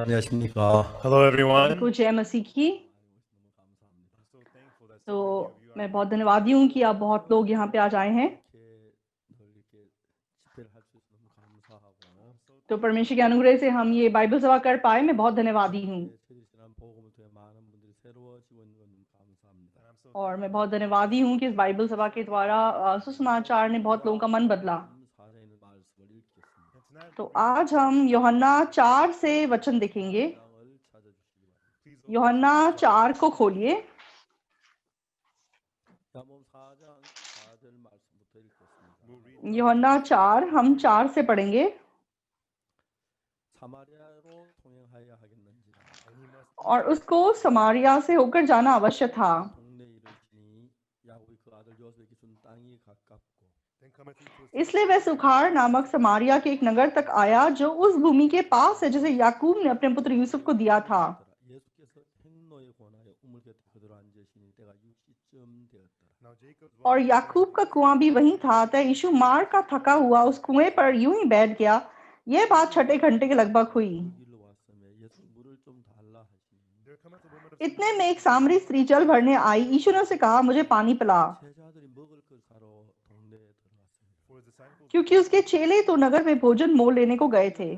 안녕하십니까. Hello, everyone. को जय मसीह की। तो मैं बहुत धन्यवादी हूँ कि आप बहुत लोग यहाँ पे आज आए हैं। तो परमेश्वर के अनुग्रह से हम ये बाइबल सभा कर पाए, मैं बहुत धन्यवादी हूँ। और मैं बहुत धन्यवादी हूँ कि इस बाइबल सभा के द्वारा सुसमाचार ने बहुत लोगों का मन बदला। तो आज हम यूहन्ना 4 से वचन देखेंगे। यूहन्ना 4 को खोलिए। यूहन्ना 4 हम 4 से पढ़ेंगे। और उसको समारिया से होकर जाना अवश्य था। इसलिए वह सुखार नामक समारिया के एक नगर तक आया जो उस भूमि के पास है जिसे याकूब ने अपने पुत्र यूसुफ को दिया था। और याकूब का कुआं भी वहीं था। अतः यीशु मार का थका हुआ उस कुएं पर यूं ही बैठ गया। यह बात 6 घंटे के लगभग हुई। इतने में एक सामरी स्त्री जल भरने आई। यीशु ने उसे कहा, मुझे पानी पिला, क्योंकि उसके चेले तो नगर में भोजन मोल लेने को गए थे।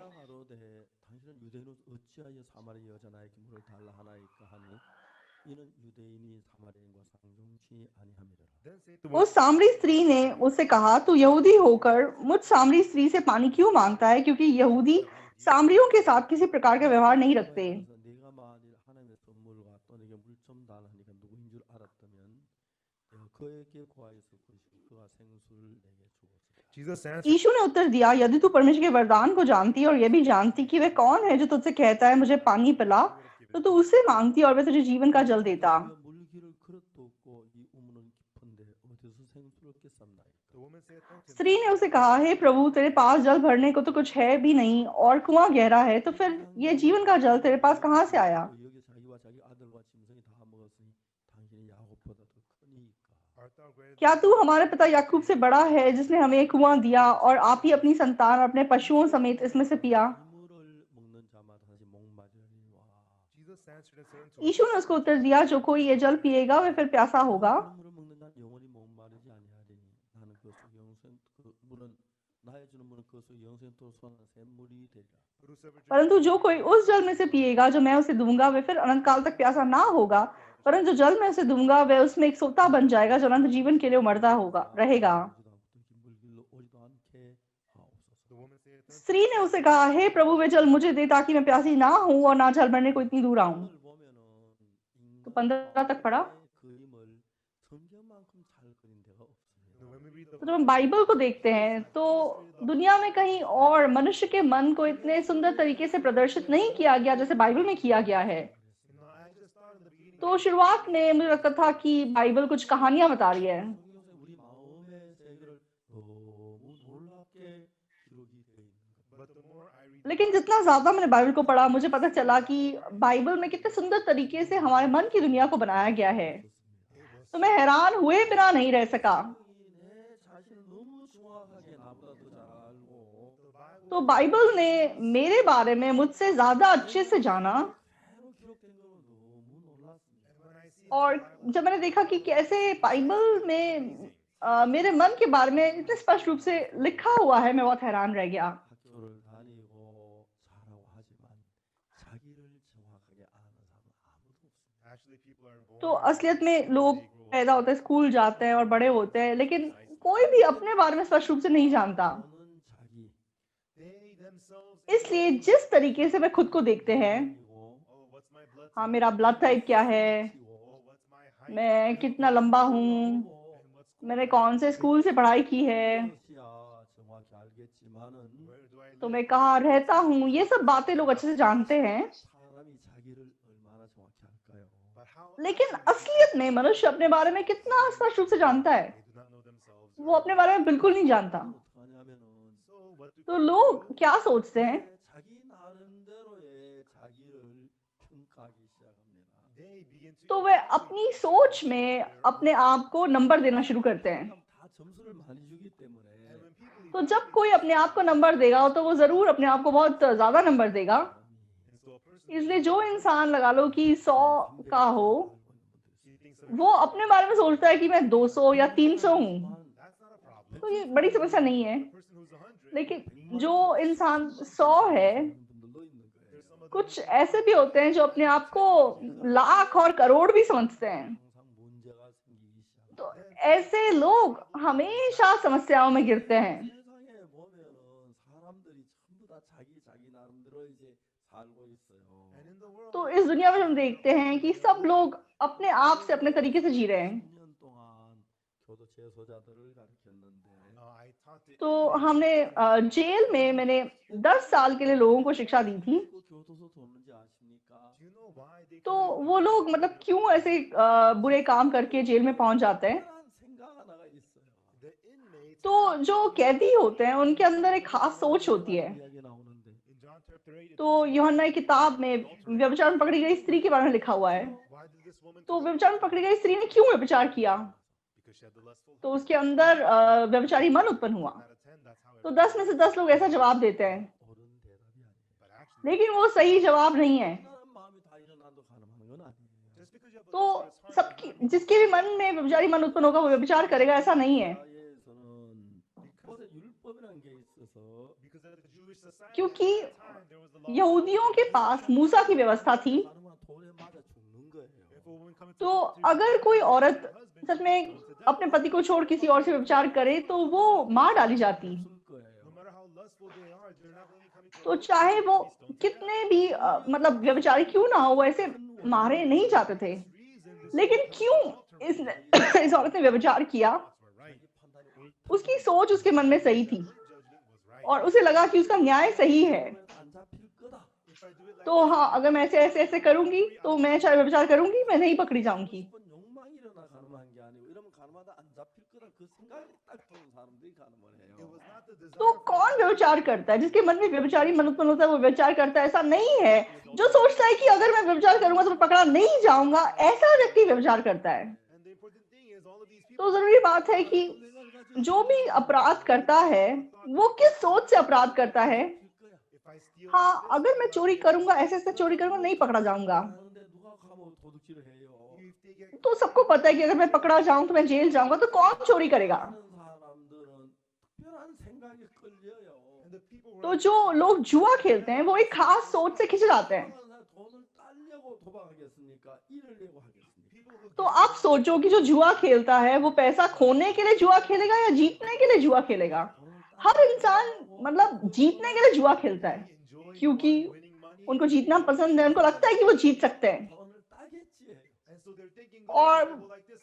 उस सामरी स्त्री ने उससे कहा, तू यहूदी होकर मुझ सामरी स्त्री से पानी क्यों मांगता है? क्योंकि यहूदी सामरियों के साथ किसी प्रकार का व्यवहार नहीं रखते। यीशु ने उत्तर दिया, यदि तू परमेश्वर के वरदान को जानती और यह भी जानती कि वह कौन है जो तुझसे कहता है मुझे पानी पिला, तो तू उससे मांगती और वह तुझे जीवन का जल देता। स्त्री ने उसे कहा, हे प्रभु, तेरे पास जल भरने को तो कुछ है भी नहीं और कुआं गहरा है, तो फिर ये जीवन का जल तेरे पास कहाँ से आया? क्या तू हमारे पिता याकूब से बड़ा है जिसने हमें एक कुआं दिया और आप ही अपनी संतान और अपने पशुओं समेत इसमें से पिया? यीशु ने उसको उत्तर दिया, जो कोई ये जल पिएगा वह फिर प्यासा होगा, परंतु जो कोई उस जल में से पिएगा जो मैं उसे दूंगा वह फिर अनंत काल तक प्यासा ना होगा, परंतु जो जल मैं उसे दूंगा वह उसमें एक सोता बन जाएगा जो अनंत जीवन के लिए उमड़ता होगा रहेगा। स्त्री ने उसे कहा, हे प्रभु, वे जल मुझे दे ताकि मैं प्यासी ना हूं और ना जल भरने को इतनी दूर आऊं। तो 15 तक पढ़ा। तो जब हम बाइबल को देखते हैं तो दुनिया में कहीं और मनुष्य के मन को इतने सुंदर तरीके से प्रदर्शित नहीं किया गया जैसे बाइबल में किया गया है। तो शुरुआत में मुझे लगता था कि बाइबल कुछ कहानियां बता रही है, लेकिन जितना ज्यादा मैंने बाइबल को पढ़ा मुझे पता चला कि बाइबल में कितने सुंदर तरीके से हमारे मन की दुनिया को बनाया गया है। तो मैं हैरान हुए बिना नहीं रह सका। तो बाइबल ने मेरे बारे में मुझसे ज्यादा अच्छे से जाना। और जब मैंने देखा कि कैसे बाइबल में मेरे मन के बारे में इतने स्पष्ट रूप से लिखा हुआ है, मैं बहुत हैरान रह गया। तो असलियत में लोग पैदा होते हैं, स्कूल जाते हैं और बड़े होते हैं, लेकिन कोई भी अपने बारे में स्पष्ट रूप से नहीं जानता। इसलिए जिस तरीके से वे खुद को देखते हैं, हाँ, मेरा ब्लड टाइप क्या है, मैं कितना लंबा हूँ, मैंने कौन से स्कूल से पढ़ाई की है, तो मैं कहाँ रहता हूँ, ये सब बातें लोग अच्छे से जानते हैं। लेकिन असलियत में मनुष्य अपने बारे में कितना स्पष्ट रूप से जानता है? वो अपने बारे में बिल्कुल नहीं जानता। तो लोग क्या सोचते हैं? तो वे अपनी सोच में अपने आप को नंबर देना शुरू करते हैं। तो जब कोई अपने आप को नंबर देगा तो वो जरूर अपने आप को बहुत ज्यादा नंबर देगा। इसलिए जो इंसान लगा लो कि 100 का हो, वो अपने बारे में सोचता है कि मैं 200 या 300 हूँ, तो ये बड़ी समस्या नहीं है। लेकिन जो इंसान 100 है, कुछ ऐसे भी होते हैं जो अपने आप को लाख और करोड़ भी समझते हैं। तो ऐसे लोग हमेशा समस्याओं में गिरते हैं। तो इस दुनिया में हम देखते हैं कि सब लोग अपने आप से अपने तरीके से जी रहे हैं। तो हमने जेल में मैंने 10 साल के लिए लोगों को शिक्षा दी थी। तो वो लोग मतलब क्यों ऐसे बुरे काम करके जेल में पहुंच जाते हैं? तो जो कैदी होते हैं उनके अंदर एक खास सोच होती है। तो यूहन्ना की किताब में व्यभिचार में पकड़ी गई स्त्री के बारे में लिखा हुआ है। तो व्यभिचार में पकड़ी गई स्त्री ने क्यों व्यभिचार किया? तो उसके अंदर व्यभिचारी मन उत्पन्न हुआ। तो 10 में से 10 लोग ऐसा जवाब देते हैं, लेकिन वो सही जवाब नहीं है। तो सबकी जिसके भी मन में व्यभिचारी मन उत्पन्न होगा वो व्यभिचार करेगा, ऐसा नहीं है। क्योंकि यहूदियों के पास मूसा की व्यवस्था थी। तो अगर कोई औरत सच में अपने पति को छोड़ किसी और से व्यभिचार करे तो वो मार डाली जाती। तो चाहे वो कितने भी मतलब व्यभिचारी क्यों ना हो, वो ऐसे मारे नहीं जाते थे। लेकिन क्यों इस औरत ने व्यभिचार किया? उसकी सोच उसके मन में सही थी और उसे लगा कि उसका न्याय सही है। तो हाँ, अगर मैं ऐसे ऐसे ऐसे करूंगी तो मैं चाहे व्यभिचार करूंगी, मैं नहीं पकड़ी जाऊंगी। तो कौन व्यभिचार करता है? जिसके मन में व्यभिचारी मन उत्पन्न होता है वो व्यभिचार करता है, ऐसा नहीं है। जो सोचता है कि अगर मैं व्यभिचार करूंगा तो मैं पकड़ा नहीं जाऊंगा, ऐसा व्यक्ति व्यभिचार करता है। तो जरूरी बात है कि जो भी अपराध करता है वो किस सोच से अपराध करता है। हाँ, अगर मैं चोरी करूंगा, ऐसे ऐसे चोरी करूंगा, नहीं पकड़ा जाऊंगा। तो सबको पता है कि अगर मैं पकड़ा जाऊं तो मैं जेल जाऊंगा, तो कौन चोरी करेगा? तो जो लोग जुआ खेलते हैं वो एक खास सोच से खिंच जाते हैं। तो आप सोचो कि जो जुआ खेलता है वो पैसा खोने के लिए जुआ खेलेगा या जीतने के लिए जुआ खेलेगा? हर इंसान मतलब जीतने के लिए जुआ खेलता है, क्योंकि उनको जीतना पसंद है, उनको लगता है कि वो जीत सकते हैं। और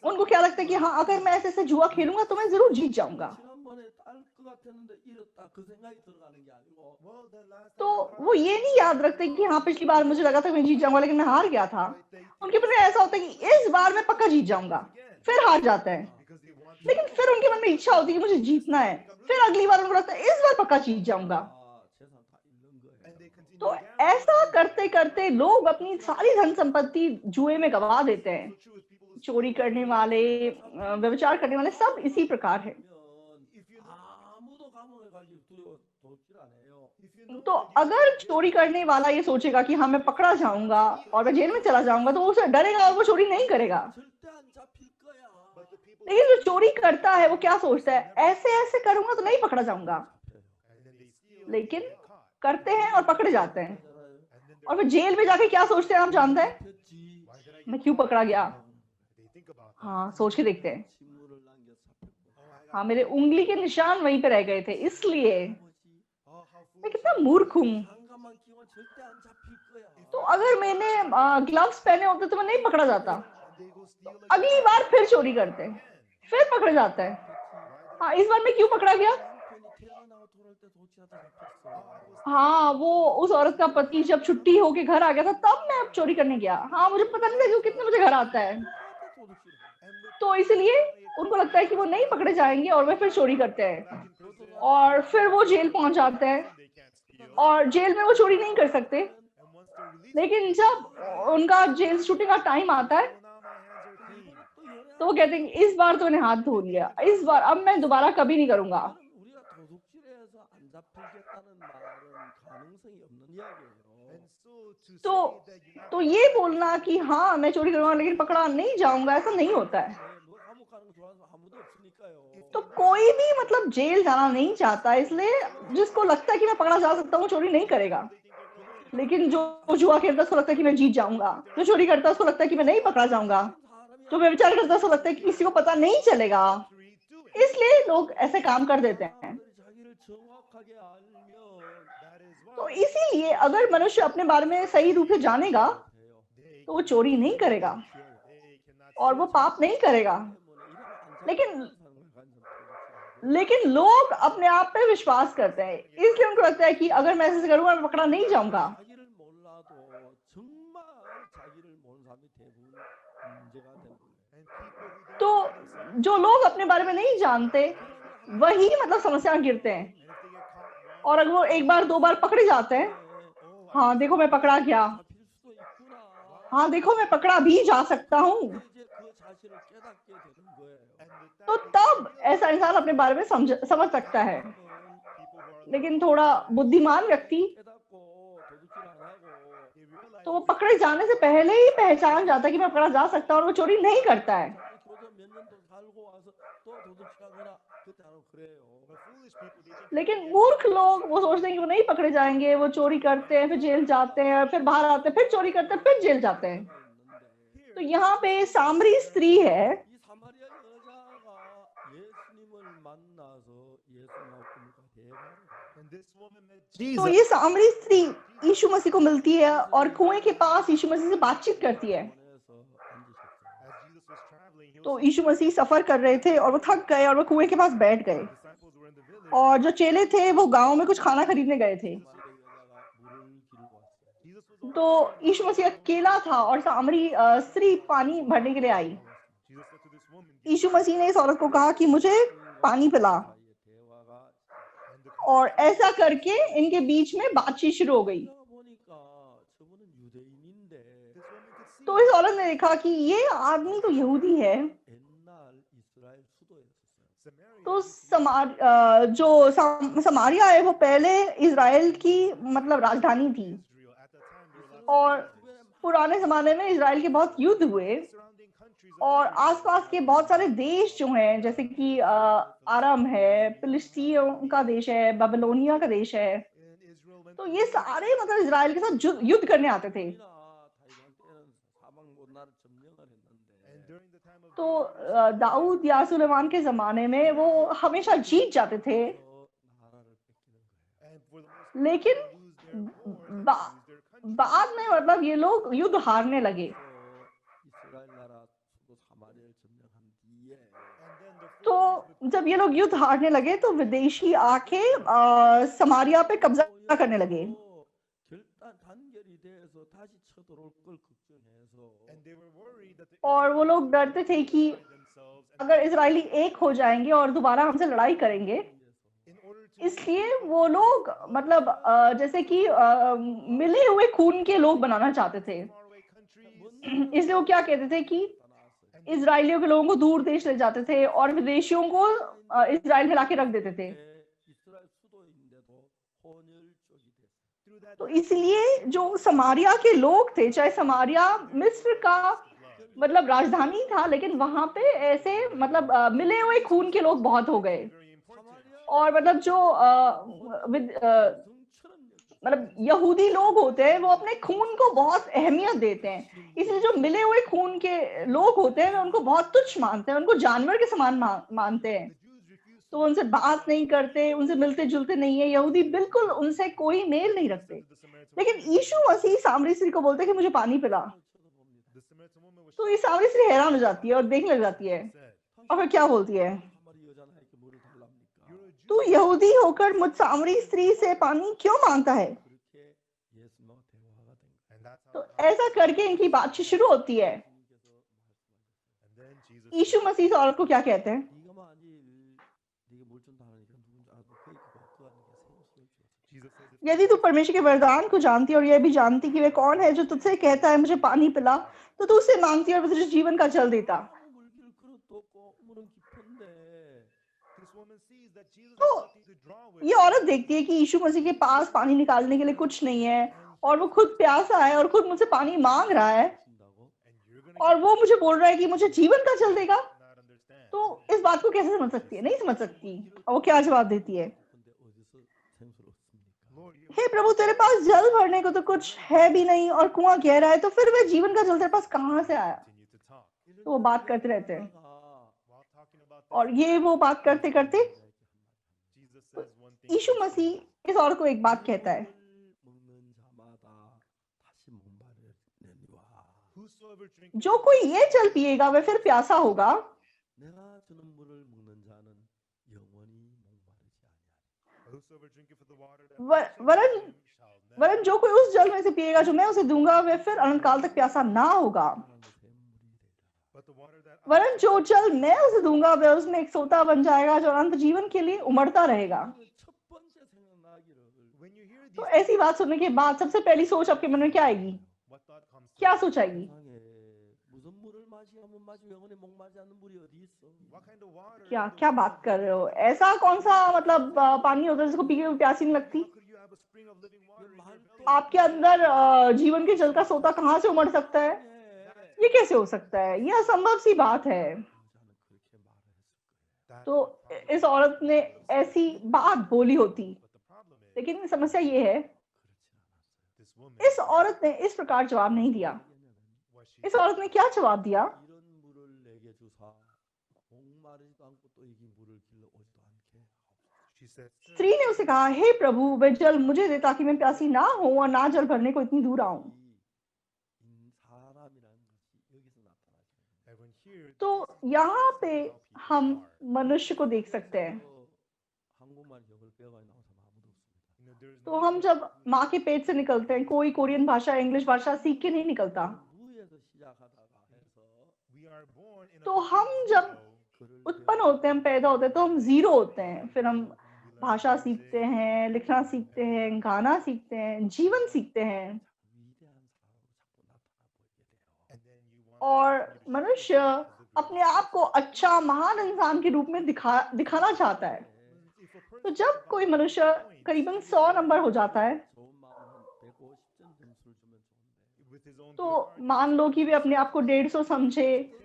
उनको क्या लगता है कि हाँ, अगर मैं ऐसे ऐसे जुआ खेलूंगा तो मैं जरूर जीत जाऊंगा। तो वो ये नहीं याद रखते कि हाँ, पिछली बार मुझे लगा था मैं जीत जाऊंगा लेकिन मैं हार गया था। उनके मन में ऐसा होता है कि इस बार मैं पक्का जीत जाऊंगा, फिर हार जाते हैं। लेकिन फिर उनके मन में इच्छा होती है कि मुझे जीतना है, फिर अगली बार उनको लगता है इस बार पक्का जीत जाऊंगा। तो ऐसा करते करते लोग अपनी सारी धन संपत्ति जुए में गवा देते हैं। चोरी करने वाले, व्यभिचार करने वाले सब इसी प्रकार है। तो अगर चोरी करने वाला ये सोचेगा कि हाँ, मैं पकड़ा जाऊंगा और मैं जेल में चला जाऊंगा, तो वो उसे डरेगा और वो चोरी नहीं करेगा। लेकिन जो चोरी करता है वो क्या सोचता है? ऐसे ऐसे करूंगा तो नहीं पकड़ा जाऊंगा। लेकिन करते हैं और पकड़े जाते हैं। और फिर जेल में जाके क्या सोचते हैं आप जानते हैं? मैं क्यों पकड़ा गया? हाँ, सोच के देखते हैं। हाँ, मेरे उँगली के निशान वहीं पे रह गए थे, इसलिए मैं कितना मूर्ख हूँ। तो अगर मैंने ग्लव्स पहने होते तो मैं नहीं पकड़ा जाता। तो अगली बार फिर चोरी करते हैं, फिर पकड़े जाता है। हाँ, इस बार मैं क्यों पकड़ा गया? हाँ, वो उस औरत का पति जब छुट्टी होके घर आ गया था, तब मैं अब चोरी करने गया। हाँ, मुझे पता नहीं था कि वो कितने बजे घर आता है। तो इसलिए उनको लगता है कि वो नहीं पकड़े जाएँगे और वे फिर चोरी करते हैं। और फिर वो जेल पहुँच जाते हैं और जेल में वो चोरी नहीं कर सकते। लेकिन जब उनका जेल से छुट्टी का टाइम आता है, तो वो कहते हैं कि इस बार तो मैंने हाथ धो लिया, इस बार अब मैं दोबारा कभी नहीं करूँगा। तो तो ये बोलना कि हाँ, मैं चोरी करूँगा लेकिन पकड़ा नहीं जाऊँगा, ऐसा नहीं होता है। तो कोई भी मतलब जेल जाना नहीं चाहता, इसलिए जिसको लगता है कि मैं पकड़ा जा सकता हूँ, वो चोरी नहीं करेगा। लेकिन जो जुआ खेलता है उसको लगता है कि मैं जीत जाऊँगा, जो चोरी करता है उसको लगता है कि मैं नहीं पकड़ा जाऊँगा, जो व्यभिचार करता है उसको लगता है कि किसी को पता नहीं चलेगा, इसलिए लोग ऐसे काम कर देते हैं। तो इसीलिए अगर मनुष्य अपने बारे में सही रूप से जानेगा, तो वो चोरी नहीं करेगा और वो पाप नहीं करेगा। लेकिन लेकिन लोग अपने आप पे विश्वास करते हैं, इसलिए उनको लगता है कि अगर मैं ऐसे करूँगा, मैं पकड़ा नहीं जाऊँगा। तो जो लोग अपने बारे में नहीं जानते, वही मतलब समस्या में गिरते हैं। और अगर वो एक बार, 2 बार पकड़े जाते हैं, हाँ, देखो मैं पकड़ा गया। हाँ, देखो मैं पकड़ा भी जा सकता हूँ। तो तब ऐसा इंसान अपने बारे में समझ सकता है। लेकिन थोड़ा बुद्धिमान व्यक्ति, तो वो पकड़े जाने से पहले ही पहचान जाता है कि मैं पकड़ा जा सकता हूँ और वो चोरी नहीं करता है। लेकिन मूर्ख लोग वो सोचते हैं कि वो नहीं पकड़े जाएँगे, वो चोरी करते हैं, फिर जेल जाते हैं, फिर बाहर आते हैं, फिर चोरी करते हैं, फिर जेल जाते हैं। तो यहाँ पे सामरी स्त्री है, तो ये सामरी स्त्री यीशु मसीह को मिलती है और कुएं के पास यीशु मसीह से बातचीत करती है। तो यीशु मसीह सफर कर रहे थे और वो थक गए और वो कुएं के पास बैठ गए। और जो चेले थे वो गांव में कुछ खाना खरीदने गए थे। तो यीशु मसीह अकेला था और सामरी स्त्री पानी भरने के लिए आई। यीशु मसीह ने इस औरत को कहा कि मुझे पानी पिला, और ऐसा करके इनके बीच में बातचीत शुरू हो गई। तो इस औरत ने देखा कि ये आदमी तो यहूदी है। तो समारिया है वो पहले इज़राइल की मतलब राजधानी थी। और पुराने ज़माने में इज़राइल के बहुत युद्ध हुए और आसपास के बहुत सारे देश जो हैं, जैसे कि आराम है, फिलिस्तीनियों का देश है, बाबिलोनिया का देश है। तो ये सारे मतलब इज़राइल के साथ युद्ध करने आते थे। तो दाऊद या सुलेमान के ज़माने में वो हमेशा जीत जाते थे। लेकिन बा बाद में मतलब ये लोग युद्ध हारने लगे। तो जब ये लोग युद्ध हारने लगे तो विदेशी आके समारिया पे कब्जा करने लगे। और वो लोग डरते थे कि अगर इजरायली एक हो जाएंगे और दोबारा हमसे लड़ाई करेंगे, इसलिए वो लोग मतलब जैसे कि मिले हुए खून के लोग बनाना चाहते थे। इसलिए वो क्या कहते थे कि इजरायलियों के लोगों को दूर देश ले जाते थे और विदेशियों को इजराइल में लाके रख देते थे। तो इसलिए जो समारिया के लोग थे, चाहे समारिया मिस्र का मतलब राजधानी था, लेकिन वहां पे ऐसे मतलब मिले हुए खून के लोग बहुत हो गए। और मतलब जो मतलब यहूदी लोग होते हैं वो अपने खून को बहुत अहमियत देते हैं, इसलिए जो मिले हुए खून के लोग होते हैं वे उनको बहुत तुच्छ मानते हैं, उनको जानवर के समान मानते हैं। तो वो उनसे बात नहीं करते, उनसे मिलते-जुलते नहीं है, यहूदी बिल्कुल उनसे कोई मेल नहीं रखते। लेकिन यीशु मसीह सामरी स्त्री को बोलते हैं कि मुझे पानी पिला। तो ये सामरी स्त्री हैरान हो जाती है और देखने लग जाती है और फिर क्या बोलती है, तू यहूदी होकर मुझ सामरी स्त्री से पानी क्यों मांगता है? तो ऐसा करके इनकी बातचीत शुरू होती है। यीशु मसीह इस औरत को क्या कहते हैं? यदि तू परमेश्वर के वरदान को जानती और यह भी जानती कि वह कौन है जो तुझसे कहता है मुझे पानी पिला, तो तू उससे मांगती और वह तुझे जीवन का जल देता। तो ये औरत देखती है कि यीशु मसीह के पास पानी निकालने के लिए कुछ नहीं है और वो खुद प्यासा है और खुद मुझसे पानी मांग रहा है और वो मुझे बोल रहा है कि मुझे जीवन का जल देगा। तो इस बात को कैसे समझ सकती है? नहीं समझ सकती। और वो क्या जवाब देती है, हे प्रभु तेरे पास जल भरने को तो कुछ है भी नहीं और कुआं गहरा है, तो फिर वह जीवन का जल तेरे पास कहां से आया? तो वो बात करते रहते हैं और ये वो बात करते करते यीशु मसीह इस औरत को एक बात कहता है, जो कोई ये जल पिएगा वह फिर प्यासा होगा, वरन जो कोई उस जल में से पिएगा जो मैं उसे दूंगा वह फिर अनंत काल तक प्यासा ना होगा। वरन जो जल मैं उसे दूंगा वह उसमें एक सोता बन जाएगा जो अनंत जीवन के लिए उमड़ता रहेगा। तो ऐसी बात सुनने के बाद सबसे पहली सोच आपके मन में क्या आएगी? क्या सोच आएगी? क्या क्या बात कर रहे हो? ऐसा कौन सा मतलब पानी होता है जिसको पी के प्यासी नहीं लगती? आपके अंदर जीवन के जल का सोता कहाँ से उमड़ सकता है? ये कैसे हो सकता है? ये असंभव सी बात है। तो इस औरत ने ऐसी बात बोली होती, लेकिन समस्या ये है, इस औरत ने इस प्रकार जवाब नहीं दिया। इस औरत ने क्या जवाब दिया? स्त्री ने उसे कहा, हे प्रभु वह जल मुझे दे ताकि मैं प्यासी ना हूं और ना जल भरने को इतनी दूर आऊं। तो यहाँ पे हम मनुष्य को देख सकते हैं। तो हम जब माँ के पेट से निकलते हैं, कोई कोरियन भाषा इंग्लिश भाषा सीख के नहीं निकलता। तो हम जब उत्पन्न होते हैं, हम पैदा होते हैं, तो हम जीरो होते हैं। फिर हम भाषा सीखते हैं, लिखना सीखते हैं, गाना सीखते हैं, जीवन सीखते हैं और मनुष्य अपने आप को अच्छा महान इंसान के रूप में दिखाना चाहता है। तो जब कोई मनुष्य करीबन 100 नंबर हो जाता है, तो मान लो कि वे अपने आप को 150 समझे।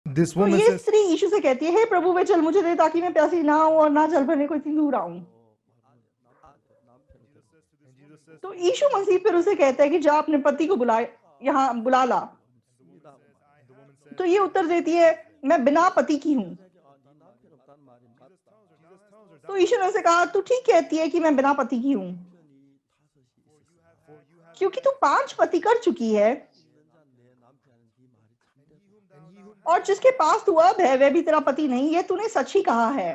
तो ये स्त्री यीशु से कहती है, हे प्रभु वे जल मुझे दे ताकि मैं प्यासी ना हूं और ना जल भरने को इतनी दूर आऊं। तो यीशु मसीह फिर उसे कहता है कि जा अपने पति को यहाँ बुला ला। तो ये उत्तर देती है, मैं बिना पति की हूं। तो यीशु ने उसे कहा, तू ठीक कहती है कि मैं बिना पति की हूं, क्योंकि तू 5 पति कर चुकी है और जिसके पास तू अब है वह भी तेरा पति नहीं है, तूने सच ही कहा है।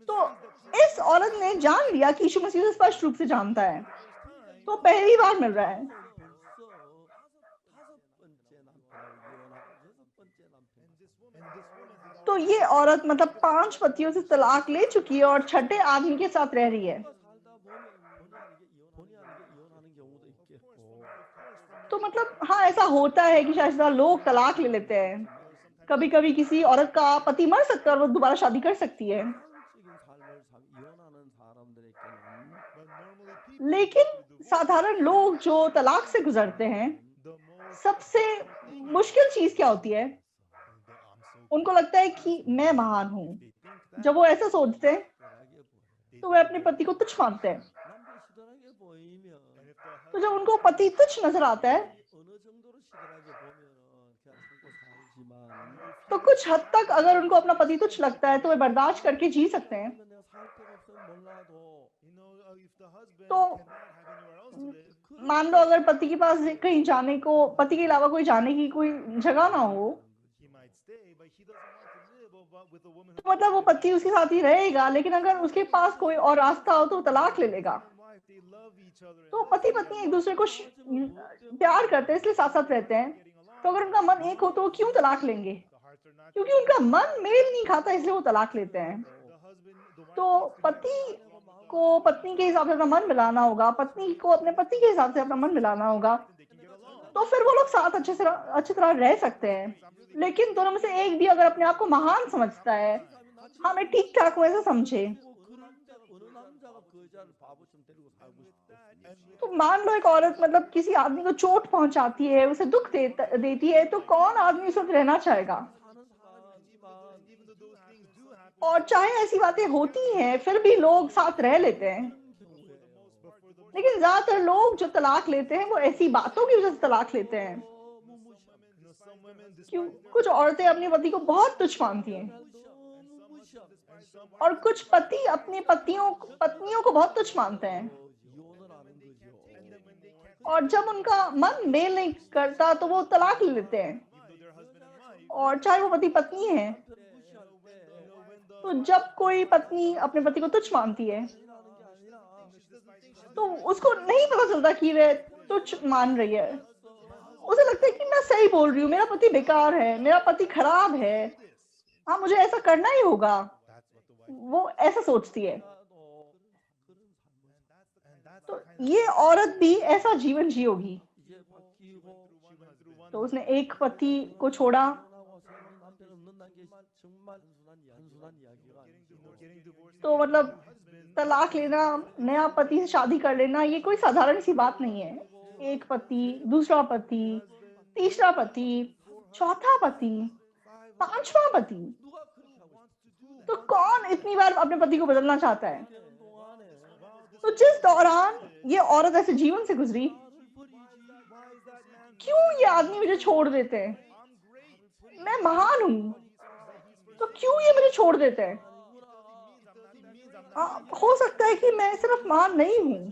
तो इस औरत ने जान लिया कि यीशु मसीह स्पष्ट रूप से जानता है। तो पहली बार मिल रहा है। तो ये औरत मतलब 5 पतियों से तलाक ले चुकी है और छठे आदमी के साथ रह रही है। तो मतलब हाँ, ऐसा होता है कि शायद लोग तलाक ले लेते हैं। कभी कभी किसी औरत का पति मर सकता है और वो दोबारा शादी कर सकती है। लेकिन साधारण लोग जो तलाक से गुजरते हैं, सबसे मुश्किल चीज क्या होती है? उनको लगता है कि मैं महान हूं। जब वो ऐसा सोचते हैं तो वे अपने पति को तुच्छ मानते हैं। तो जब उनको पति तुच्छ नजर आता है तो कुछ हद तक अगर उनको अपना पति तुच्छ लगता है तो वे बर्दाश्त करके जी सकते हैं। तो मान लो अगर पति के पास कहीं जाने को, पति के अलावा कोई जाने की कोई जगह ना हो, तो मतलब वो पति उसके साथ ही रहेगा, लेकिन अगर उसके पास कोई और रास्ता हो तो वो तलाक ले लेगा। तो पति पत्नी एक दूसरे को प्यार करते हैं, इसलिए साथ साथ रहते हैं। तो अगर उनका मन एक हो तो वो क्यों तलाक लेंगे? क्योंकि उनका मन मेल नहीं खाता, इसलिए वो तलाक लेते हैं। तो पति को पत्नी के हिसाब से अपना मन मिलाना होगा, पत्नी को अपने पति के हिसाब से अपना मन मिलाना होगा, तो फिर वो लोग साथ अच्छी तरह रह सकते हैं। लेकिन दोनों में से एक भी अगर अपने आप को महान समझता है, हाँ मैं ठीक ठाक हूँ ऐसा समझे, तो मान लो एक औरत मतलब किसी आदमी को चोट पहुंचाती है, उसे दुख देती है, तो कौन आदमी उस वक्त रहना चाहेगा? और चाहे ऐसी बातें होती हैं फिर भी लोग साथ रह लेते हैं। लेकिन ज्यादातर लोग जो तलाक लेते हैं वो ऐसी बातों की वजह से तलाक लेते हैं। क्यों? कुछ औरतें अपने पति को बहुत तुच्छ मानती हैं और कुछ पति अपनी पत्नियों को बहुत तुच्छ मानते हैं, और जब उनका मन मेल नहीं करता तो वो तलाक ले लेते हैं। और चाहे वो पति पत्नी है, तो जब कोई पत्नी अपने पति को तुच्छ मानती है तो उसको नहीं पता चलता कि वह तुच्छ मान रही है। उसे लगता है कि मैं सही बोल रही हूँ, मेरा पति बेकार है, मेरा पति खराब है, हाँ मुझे ऐसा करना ही होगा, वो ऐसा सोचती है। तो ये औरत भी ऐसा जीवन जी होगी। तो उसने एक पति को छोड़ा, तो मतलब तलाक लेना, नया पति से शादी कर लेना, ये कोई साधारण सी बात नहीं है। एक पति, दूसरा पति, तीसरा पति, चौथा पति, पांचवा पति, तो कौन इतनी बार अपने पति को बदलना चाहता है? तो जिस दौरान ये औरत ऐसे जीवन से गुजरी, क्यों ये आदमी मुझे छोड़ देते हैं? मैं महान हूं, तो क्यों ये मुझे छोड़ देते हैं? हो सकता है कि मैं सिर्फ महान नहीं हूं।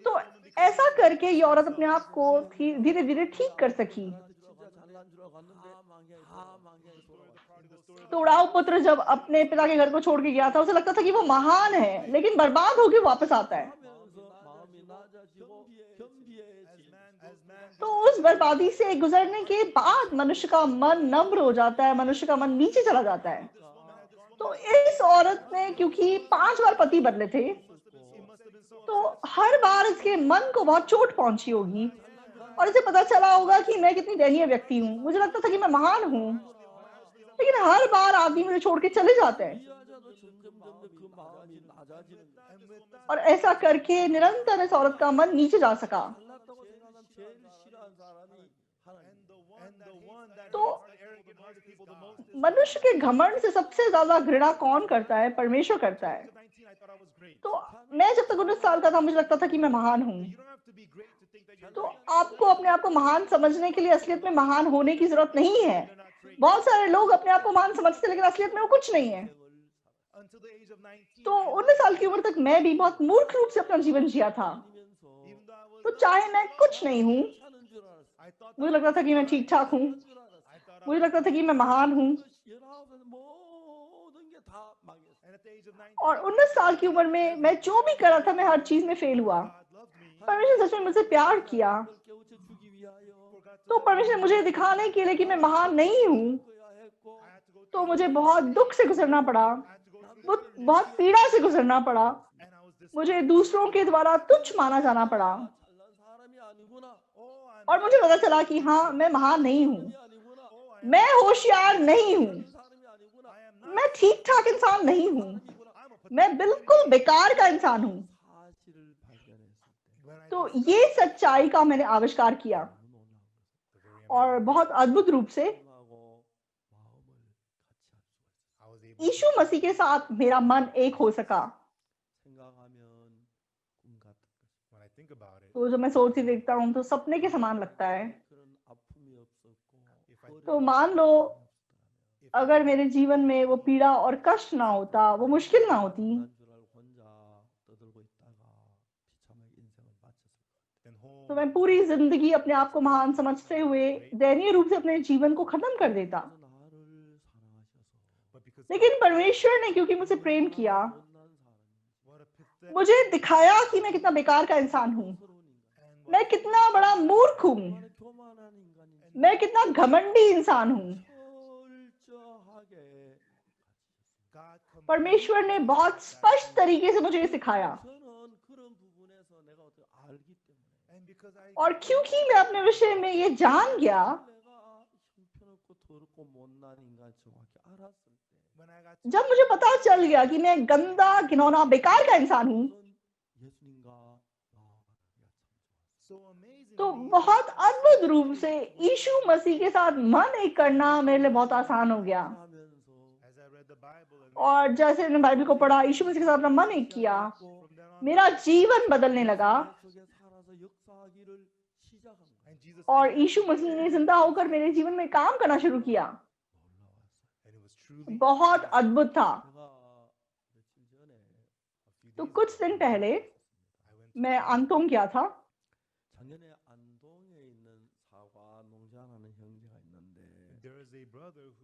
तो ऐसा करके ये औरत अपने आप को धीरे धीरे ठीक कर सकी। तो उड़ाऊ पुत्र जब अपने पिता के घर को छोड़ के गया था, उसे लगता था कि वो महान है, लेकिन बर्बाद होकर वापस आता है। तो उस बर्बादी से गुजरने के बाद मनुष्य का मन नम्र हो जाता है, मनुष्य का मन नीचे चला जाता है। तो इस औरत ने क्योंकि 5 बार पति बदले थे, तो हर बार इसके मन को बहुत चोट पहुंची होगी और इसे पता चला होगा कि मैं कितनी दयनीय व्यक्ति हूँ। मुझे लगता था कि मैं महान हूँ, लेकिन हर बार आदमी मुझे छोड़ के चले जाते हैं। और ऐसा करके निरंतर इस औरत का मन नीचे जा सका। तो मनुष्य के घमंड से सबसे ज्यादा घृणा कौन करता है? परमेश्वर करता है। तो मैं जब तक 19 साल का था, मुझे लगता था कि मैं महान हूँ। तो आपको अपने आप को महान समझने के लिए असलियत में महान होने की जरूरत नहीं है। बहुत सारे लोग अपने आप को महान समझते हैं, लेकिन असलियत में वो कुछ नहीं है। तो 19 साल की उम्र तक मैं भी बहुत मूर्ख रूप से अपना जीवन जिया था। तो चाहे मैं कुछ नहीं हूँ, मुझे लगता था कि मैं ठीक ठाक हूँ, मुझे लगता था कि मैं महान हूँ। और 19 साल की उम्र में मैं जो भी कर रहा था, मैं हर चीज में फेल हुआ। परमेश्वर सच में मुझसे प्यार किया, तो परमेश्वर ने मुझे दिखाने के लिए कि मैं महान नहीं हूँ, तो मुझे बहुत दुख से गुजरना पड़ा, बहुत पीड़ा से गुजरना पड़ा, मुझे दूसरों के द्वारा तुच्छ माना जाना पड़ा, और मुझे पता चला कि हाँ मैं महान नहीं हूँ, मैं होशियार नहीं हूँ, मैं ठीक ठाक इंसान नहीं हूँ, मैं बिल्कुल बेकार का इंसान हूँ। तो ये सच्चाई का मैंने आविष्कार किया और बहुत अद्भुत रूप से यीशु मसीह के साथ मेरा मन एक हो सका। तो जब मैं सोचती देखता हूँ तो सपने के समान लगता है। तो मान लो अगर मेरे जीवन में वो पीड़ा और कष्ट ना होता, वो मुश्किल ना होती, तो मैं पूरी जिंदगी अपने आप को महान समझते हुए दयनीय रूप से अपने जीवन को खत्म कर देता। लेकिन परमेश्वर ने क्योंकि मुझसे प्रेम किया, मुझे दिखाया कि मैं कितना बेकार का इंसान हूँ, मैं कितना बड़ा मूर्ख हूँ, मैं कितना घमंडी इंसान हूँ। परमेश्वर ने बहुत स्पष्ट तरीके से मुझे ये सिखाया, और क्योंकि मैं अपने विषय में ये जान गया, जब मुझे पता चल गया कि मैं गंदा, घिनौना, बेकार का इंसान हूँ, तो बहुत अद्भुत रूप से यीशु मसीह के साथ मन एक करना मेरे लिए बहुत आसान हो गया। और जैसे मैंने बाइबल को पढ़ा, यीशु मसीह के साथ अपना मन एक किया, मेरा जीवन बदलने लगा, और यीशु मसीह ने जिंदा होकर मेरे जीवन में काम करना शुरू किया। बहुत अद्भुत था। तो कुछ दिन पहले मैं अंतोंग गया था।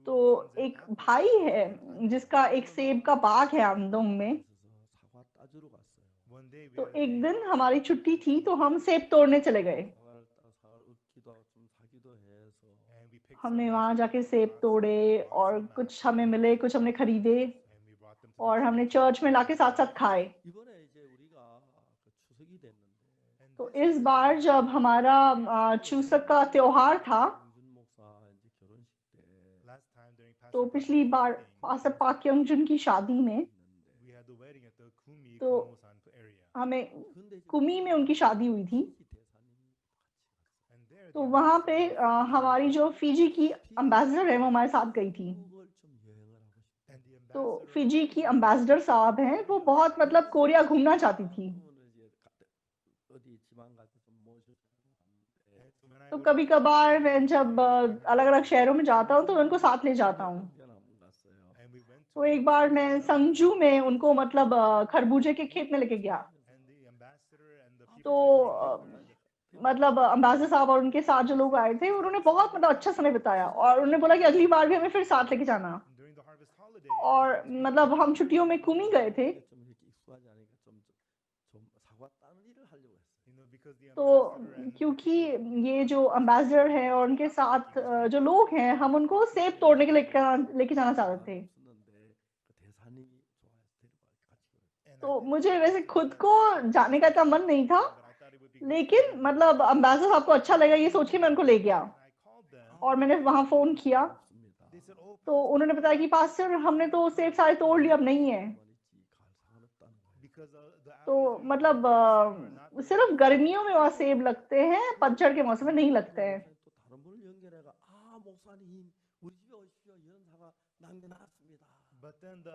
तो एक भाई है जिसका एक सेब का बाग है अंदोंग में। तो एक दिन हमारी छुट्टी थी तो हम सेब तोड़ने चले गए। हमने वहां जाके सेब तोड़े और कुछ हमें मिले, कुछ हमने खरीदे और हमने चर्च में लाके साथ साथ खाए। तो इस बार जब हमारा चूसक का त्योहार था, तो पिछली बार पास्टर पाक क्योंगजुन की शादी में, तो हमें कुमी में उनकी शादी हुई थी। तो वहां पे हमारी जो फिजी की एम्बेसडर है वो हमारे साथ गई थी। तो फिजी की एम्बेसडर साहब हैं, वो बहुत मतलब कोरिया घूमना चाहती थी। तो कभी कभार मैं जब अलग अलग शहरों में जाता हूँ तो मैं उनको साथ ले जाता हूँ। तो एक बार मैं संजू में उनको मतलब खरबूजे के खेत में लेके गया। तो मतलब अम्बासडर साहब और उनके साथ जो लोग आए थे, उन्होंने बहुत मतलब अच्छा समय बिताया और उन्होंने बोला कि अगली बार भी हमें फिर साथ लेके जाना। और मतलब हम छुट्टियों में कुमी गए थे। तो क्योंकि ये जो अम्बासडर है और उनके साथ जो लोग हैं, हम उनको सेब तोड़ने के लेके जाना चाहते थे। तो मुझे वैसे खुद को जाने का इतना मन नहीं था, लेकिन मतलब अम्बासडर साहब को अच्छा लगा ये सोच के मैं उनको ले गया। और मैंने वहां फोन किया तो उन्होंने बताया कि पास्टर हमने तो सेब सारे तोड़ लिए, अब नहीं है। तो मतलब सिर्फ गर्मियों में वहाँ सेब लगते हैं, पतझड़ के मौसम में नहीं लगते हैं।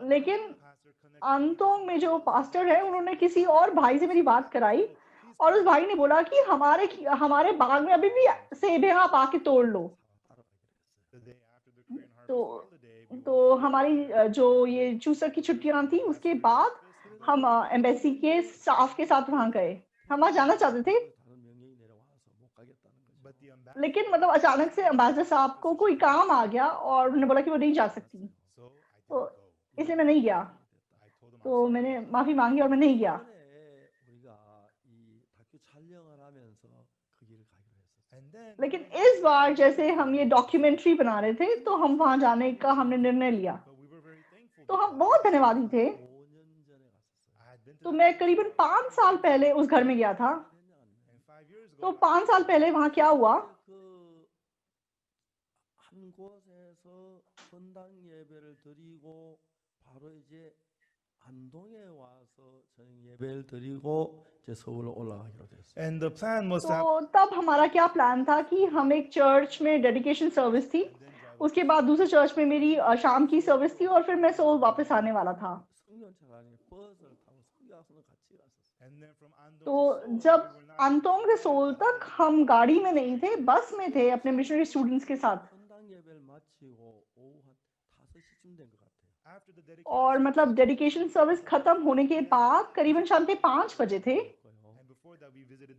लेकिन अंतों में जो पास्टर है, उन्होंने किसी और भाई से मेरी बात कराई और उस भाई ने बोला कि हमारे बाग में अभी भी सेब है, आप आके तोड़ लो। तो हमारी जो ये चूसक की छुट्टियां थी, उसके बाद हम एम्बेसी के स्टाफ के साथ वहां गए। हम वहां जाना चाहते थे, लेकिन मतलब अचानक से अम्बासडर साहब को कोई काम आ गया और उन्होंने बोला कि वो नहीं जा सकती। तो इसलिए मैं नहीं गया। तो मैंने माफी मांगी और मैं नहीं गया। लेकिन इस बार जैसे हम ये डॉक्यूमेंट्री बना रहे थे, तो हम वहां जाने का हमने निर्णय लिया। तो हम बहुत धन्यवादी थे। तो मैं करीबन 5 साल पहले उस घर में गया था। तो 5 साल पहले वहां क्या हुआ, And the plan was तो तब हमारा क्या प्लान था कि हम एक चर्च में डेडिकेशन सर्विस थी, उसके बाद दूसरे चर्च में मेरी शाम की सर्विस थी और फिर मैं सोल वापस आने वाला था। तो जब अंतोंग से सोल तक हम गाड़ी में नहीं थे, बस में थे अपने मिशनरी स्टूडेंट्स के साथ। 헌당 예배를 마치고 오후 한 5시쯤 된 것 같아요. और मतलब डेडिकेशन सर्विस खत्म होने के बाद करीबन शाम के 5 बजे थे।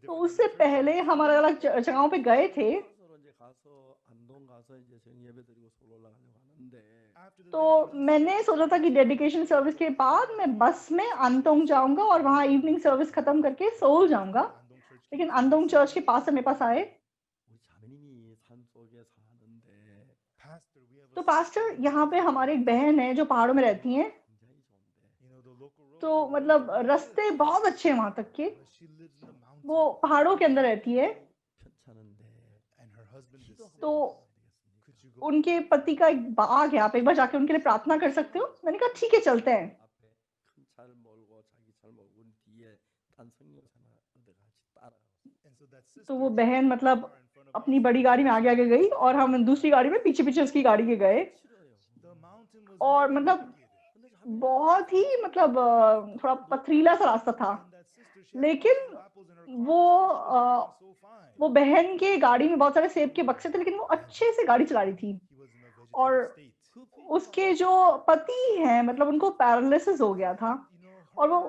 तो उससे पहले हम अलग-अलग जगहों पे गए थे। 서로 이제 가서 안동 가서 이제 저녁 예배 드리고 서울 올라가려고 하는데 तो मैंने सोचा था कि डेडिकेशन सर्विस के बाद मैं बस में अंतोंग जाऊँगा और वहाँ इवनिंग सर्विस खत्म करके सोल जाऊँगा। लेकिन अंतोंग चर्च के पास्टर मेरे पास आए। 우리 자매님이 산 속에 사는데 तो पास्टर यहाँ पे हमारी एक बहन है जो पहाड़ों में रहती हैं। 굉장히 좋은데 तो मतलब रास्ते बहुत अच्छे हैं वहाँ तक के। वो पहाड़ों के अंदर रहती है। 편찮은데 तो उनके पति का एक बाग है, आप एक बार जाके उनके लिए प्रार्थना कर सकते हो? मैंने कहा ठीक है चलते हैं। 앞에 큰 차를 몰고 자기 차를 몰고 온 뒤에 딴 성령사나 어디 같이 따라가고 तो वो बहन मतलब अपनी बड़ी गाड़ी में आगे-आगे गई और हम दूसरी गाड़ी में पीछे-पीछे उसकी गाड़ी के गए। 싫어요. और मतलब 근데 자매님 बहुत ही मतलब थोड़ा पथरीला सा रास्ता था। लेकिन वो वो बहन के गाड़ी में बहुत सारे सेब के बक्से थे, लेकिन वो अच्छे से गाड़ी चला रही थी। और 그 उसके जो पति हैं मतलब उनको पैरालिसिस हो गया था और वो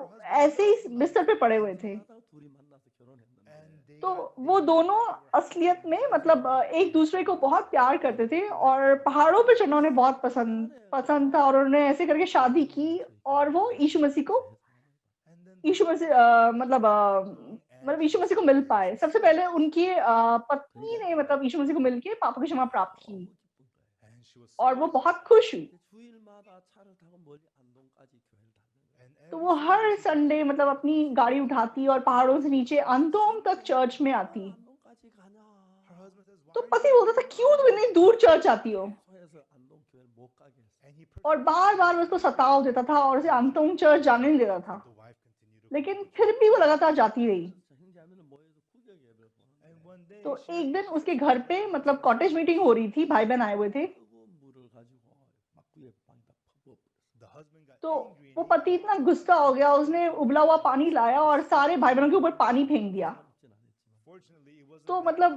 ऐसे ही बिस्तर पे पड़े हुए थे। 만나다가 둘이 만나서 결혼했는데 तो वो दोनों असलियत में मतलब एक दूसरे को बहुत प्यार करते थे और पहाड़ों पे चढ़ना उन्हें बहुत पसंद पसंद था और उन्होंने ऐसे करके शादी की और वो यीशु मसीह को यीशु मसीह मतलब यीशु मसीह को मिल पाए। सबसे पहले उनकी पत्नी ने मतलब यीशु मसीह को मिलके पापों की क्षमा प्राप्त की 너무 기쁜 거예요. और वो बहुत खुश हुई। 주일마다 차를 타고 멀리 안동까지 교회를 다니는 거예요. तो वो हर संडे मतलब अपनी गाड़ी उठाती और पहाड़ों से नीचे अंदोंग तक चर्च में आती। 안동까지 가냐? तो पति बोलता था क्यों तुम इतनी दूर चर्च आती हो? 소에서 안동 교회를 못 가게 했어요. और बार-बार उसको सताव देता था और उसे अंतोंग चर्च जाने नहीं देता था। लेकिन फिर भी वो लगातार जाती रही। 형제자매는 모여서 구역 예배를 보는데 तो एक दिन उसके घर पे मतलब कॉटेज मीटिंग हो रही थी, भाई-बहन आए हुए थे। 뜨거운 물을 가지고 막 구역 방에다 퍼부어 तो वो पति इतना गुस्सा हो गया, उसने उबला हुआ पानी लाया और सारे भाई-बहनों के ऊपर पानी फेंक दिया। 먹진 않았지만 तो मतलब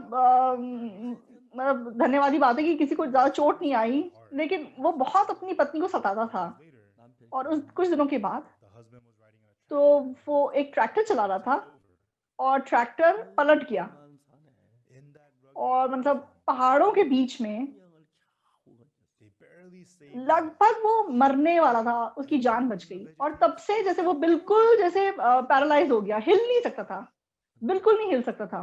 मतलब धन्यवाद की बात है कि किसी को ज़्यादा चोट नहीं आई, लेकिन वो बहुत अपनी पत्नी को सताता था। 남편이 और उस कुछ दिनों के बाद तो वो एक ट्रैक्टर चला रहा था और ट्रैक्टर पलट गया 한 산에 और मतलब पहाड़ों के बीच में 생명을 겨우 건졌어요. लगभग वो मरने वाला था, उसकी जान बच गई और तब से जैसे वो बिल्कुल जैसे पैरालाइज़ हो गया, हिल नहीं सकता था, बिल्कुल नहीं हिल सकता था।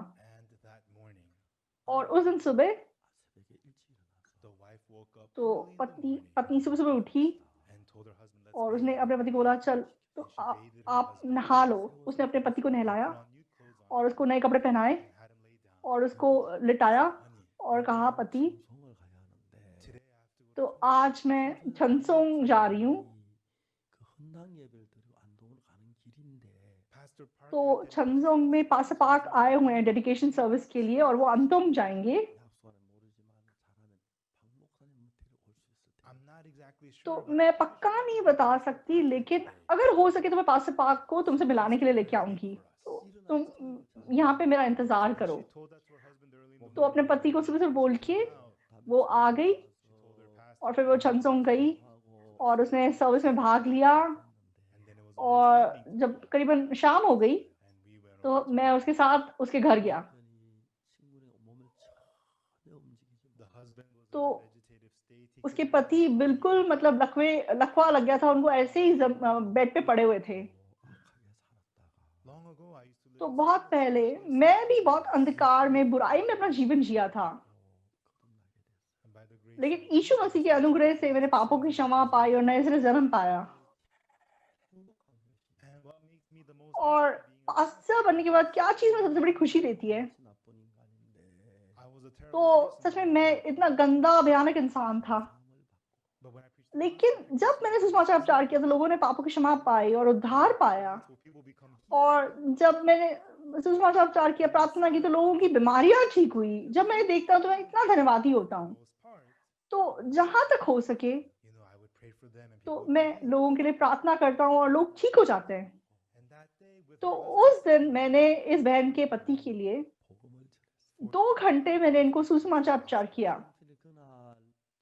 और उस दिन सुबह 새벽에 일찍 일어나서 तो पत्नी पत्नी सुबह-सुबह उठी और उसने अपने पति को बोला चल तो आप नहा लो। उसने अपने पति को नहलाया और उसको नए कपड़े पहनाए और उसको लिटाया और कहा पति 송송을 가야 하는데 तो आज मैं छनसोंग जा रही हूँ। 그 헌당 예배를 드리고 안동으로 가는 길인데 तो छनसोंग में पास्टर पार्क आए हुए हैं डेडिकेशन सर्विस के लिए और वो अंतोंग जाएँगे। 약속은 모르지만 잘하면 박 목사님 밑으로 올 수 있을 때 तो मैं पक्का नहीं बता सकती, लेकिन अगर हो सके तो मैं पास्टर पार्क को तुमसे मिलाने के लिए लेके आऊँगी। तो तुम यहाँ पे मेरा इंतज़ार करो। तो अपने पति को सुबह-सुबह बोल के वो आ गई और फिर वो छनसोंग गई और उसने सर्विस में भाग लिया और जब करीबन शाम हो गई, तो मैं उसके साथ उसके घर गया। 남편이 친구의 몸을 전혀 움직이지 못하고 तो उसके पति बिल्कुल मतलब लकवा लग गया था, उनको ऐसे ही बेड पे पड़े हुए थे। 악하게 살았다가 तो बहुत पहले मैं भी बहुत अंधकार में, बुराई में अपना जीवन जिया था। 거듭나게 됐어요. लेकिन यीशु मसीह के अनुग्रह से मैंने पापों की क्षमा पाई और नए सिरे जन्म पाया। 행복한 것이 और पास्टर बनने के बाद क्या चीज़ मुझे सबसे बड़ी खुशी देती है? 나쁜 인간인데 तो सच में मैं इतना गंदा, भयानक इंसान था। 사함을 받고 लेकिन जब मैंने सुसमाचार प्रचार किया तो लोगों ने पापों की क्षमा पाई और उद्धार पाया। और जब मैंने सुसमाचार प्रचार किया, प्रार्थना की तो लोगों की बीमारियाँ ठीक हुई। जब मैं देखता हूँ तो मैं इतना धन्यवादी होता हूँ। तो जहाँ तक हो सके तो मैं लोगों के लिए प्रार्थना करता हूँ और लोग ठीक हो जाते हैं। तो उस दिन मैंने इस बहन के पति के लिए 복음을 전했어요. 2 घंटे मैंने इनको सुसमाचार प्रचार किया 남편이 그날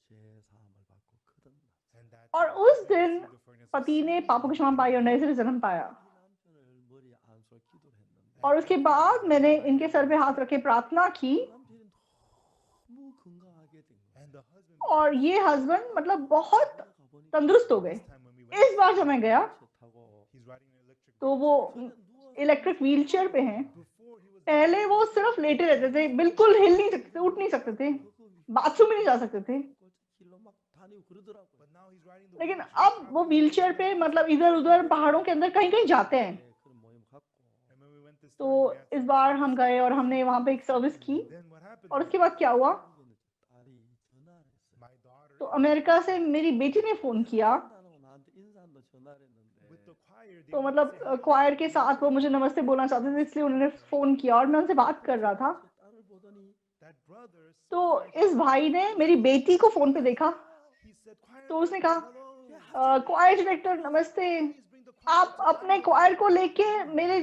제 사함을 받고 거듭났어요. और उस दिन पति ने पापों की क्षमा पाई और नए सिरे से जन्म पाया। 이 남편을 머리에 안수로 기도를 했는데 और उसके बाद मैंने इनके सर पे हाथ रख के प्रार्थना की 남편이 너무 건강하게 된 거예요. And the husband और ये हस्बैंड मतलब बहुत 가보니까 तंदुरुस्त हो गए। this time when we went, इस बार जब मैं गया 타고 he's riding an electric तो वो इलेक्ट्रिक व्हीलचेयर पे हैं। before he was पहले वो सिर्फ लेटे रहते थे, बिल्कुल हिल नहीं सकते थे, उठ नहीं सकते थे, बाथरूम में नहीं जा सकते थे। 길로 막 다니고 그러더라고요. but now he's riding the लेकिन wheelchair. अब वो व्हीलचेयर पे मतलब इधर-उधर पहाड़ों के अंदर कहीं-कहीं जाते हैं। 그런 모임 갖고 And when we went this तो time, we had इस बार हम गए और हमने वहाँ पे एक सर्विस की then what happened और was उसके बाद क्या हुआ, 딸이 전화를 했어요. my daughter तो अमेरिका से मेरी बेटी ने फ़ोन किया। 인사하고 나한테 인사한다 전화를 했는데 with the choir they तो wanted मतलब to say, क्वायर के साथ वो मुझे नमस्ते बोलना चाहते थे, इसलिए उन्होंने फ़ोन किया और मैं उनसे बात कर रहा था। 딸을 보더니 that brother तो saw my इस भाई ने मेरी बेटी को फ़ोन पे देखा, he said choir तो उसने director, कहा hello, क्वायर डायरेक्टर नमस्ते, please bring the choir आप अपने क्वायर को लेके मेरे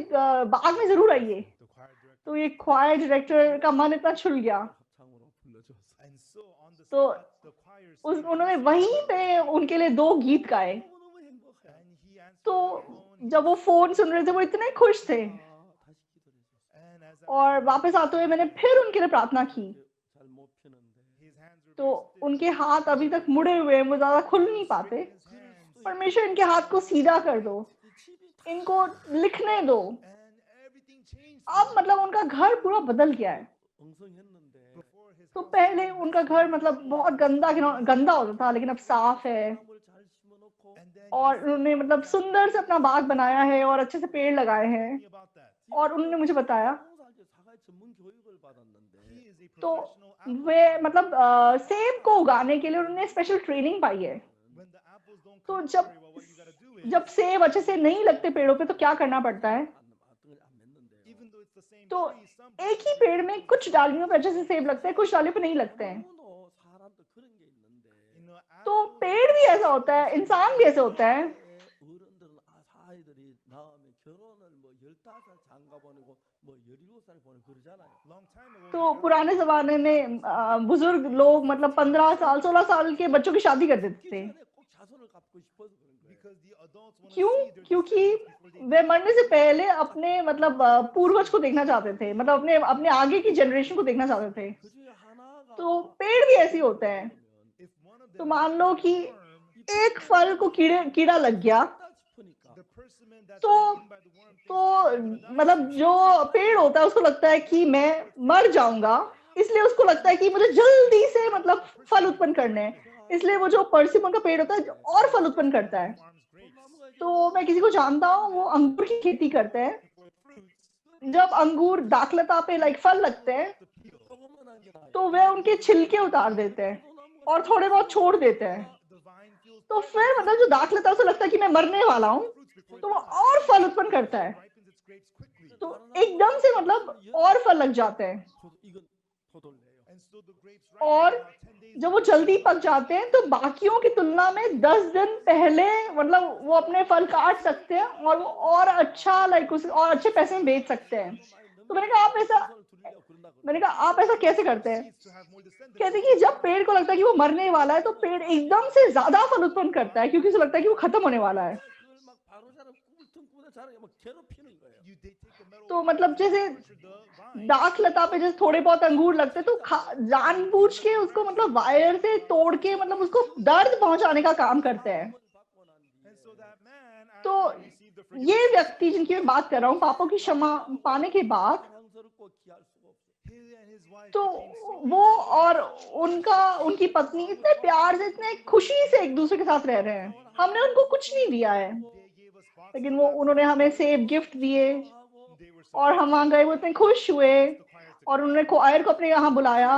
बाग में ज़रूर आइए। the choir director तो ये क्वायर डायरेक्टर का मन इतना छुल गया। 합창으로 불러줬어요. and so on the तो spot the choir उस sang उन्होंने two वहीं songs, पे उनके लिए 2 गीत गाए। 너무너무 행복해요. and he answered तो the phone जब वो फ़ोन सुन रहे थे वो इतने खुश थे 다시 기도를 했어요. and as I और वापस आते हुए मैंने फिर उनके लिए प्रार्थना की। 잘못 펴는데 his hands were तो very stiff, उनके हाथ अभी तक मुड़े हुए हैं, वो ज़्यादा खुल नहीं पाते। his hands परमेश्वर इनके हाथ को सीधा कर दो, 집이 इनको लिखने दो। and everything changed अब मतलब उनका घर पूरा बदल गया है। 엉성했는데 before his तो house पहले उनका घर मतलब बहुत गंदा होता था, लेकिन अब साफ है 나무를 잘 심어놓고 and then और उन्होंने मतलब सुंदर से अपना बाग बनाया है और अच्छे से पेड़ लगाए हैं। me about that और उन्होंने मुझे बताया 농사지 사과의 전문 교육을 받았는데 he is a तो professional apple वे मतलब सेब को उगाने के लिए उन्होंने स्पेशल ट्रेनिंग पाई है। when the apples don't तो come out जब very well what you got to do is जब सेब अच्छे से नहीं लगते पेड़ों पे तो क्या करना पड़ता है, 안 맺는데요. even though it's the same तो tree some एक ही पेड़ में कुछ डालियों पे अच्छे से सेब लगते हैं, कुछ डालियों पे नहीं लगते हैं। 너무너 사람도 그런 게 있는데 you know तो apples पेड़ भी ऐसा होता है, इंसान भी ऐसे होता है। 어른들은 사이들이 다음에 결혼을 뭐 15살 장가 보내고 뭐 17살 보내고 그러잖아요. long time ago तो पुराने जमाने में बुजुर्ग लोग मतलब 15 साल 16 साल के बच्चों की शादी कर देते थे। 전에 꼭 자손을 갚고 싶어서 그런 거예요. because the adults want to क्यों? see their क्योंकि descendants before they वे मरने से पहले अपने मतलब पूर्वज को देखना चाहते थे, मतलब अपने अपने आगे की जनरेशन को देखना चाहते थे। 그 중에 하나가 तो पेड़ भी ऐसे ही होते हैं। if one of तो them मान लो कि worm, एक फल को कीड़ा लग गया, 다 싶으니까 the persimmon that's तो been eaten by the worm thinks तो "I'm gonna die मतलब soon." जो पेड़ होता है उसको लगता है कि मैं मर जाऊंगा, इसलिए उसको लगता है कि मुझे जल्दी से मतलब फल उत्पन्न करने हैं, इसलिए वो जो परसिमन का पेड़ होता है और फल उत्पन्न करता है। Farms grapes तो मैं किसी को जानता हूँ, वो अंगूर की खेती करते हैं। for fruits जब अंगूर दाखलता पे लाइक फल लगते हैं the peel 조그만한 게 나요. तो वे उनके छिलके उतार देते हैं और थोड़े बहुत छोड़ देते हैं। the vine feels तो फिर मतलब जो दाखलता है उसे लगता है कि मैं मरने वाला हूँ, fruits before तो वो और फल उत्पन्न करता है। ripens its grapes quickly तो एकदम से मतलब और फल लग जाते हैं। 이건 포도래요. and so the grapes और ripen about 10 days जब वो जल्दी पक जाते हैं तो बाकियों की तुलना में 10 दिन पहले मतलब वो अपने फल काट सकते हैं और वो और अच्छा लाइक उसे और अच्छे पैसे में बेच सकते हैं। तो मैंने कहा आप ऐसा कैसे करते हैं? seeds to have more descendants कहते हैं कि जब पेड़ को लगता है कि वो मरने वाला है तो पेड़ एकदम से ज्यादा फल उत्पन्न करता है क्योंकि उसे लगता है कि वो खत्म होने वाला है। 그걸 막 바로 자라 꿀통꾸나 자라게 막 괴롭히는 거예요. they take the metal तो मतलब जैसे torture the vine दाख लता पे जैसे थोड़े बहुत अंगूर लगते हैं तो जानबूझ के उसको मतलब वायर से तोड़ के मतलब उसको दर्द पहुंचाने का काम करते हैं। 받고 난 뒤에 and so that man तो after he received the ये व्यक्ति जिनकी मैं बात कर रहा हूँ, पापों की क्षमा पाने के बाद 사랑스럽고 귀할 수가 없어요. he and his wife तो became so वो और उनकी पत्नी इतने प्यार से इतने खुशी से एक दूसरे के साथ रह रहे हैं। हमने उनको कुछ नहीं दिया है, they gave us boxes लेकिन वो उन्होंने हमें सेब गिफ्ट दिए 하고 they were so और हम वहाँ गए, वो इतने खुश हुए the choir to और उन्होंने क्वायर को अपने यहाँ बुलाया।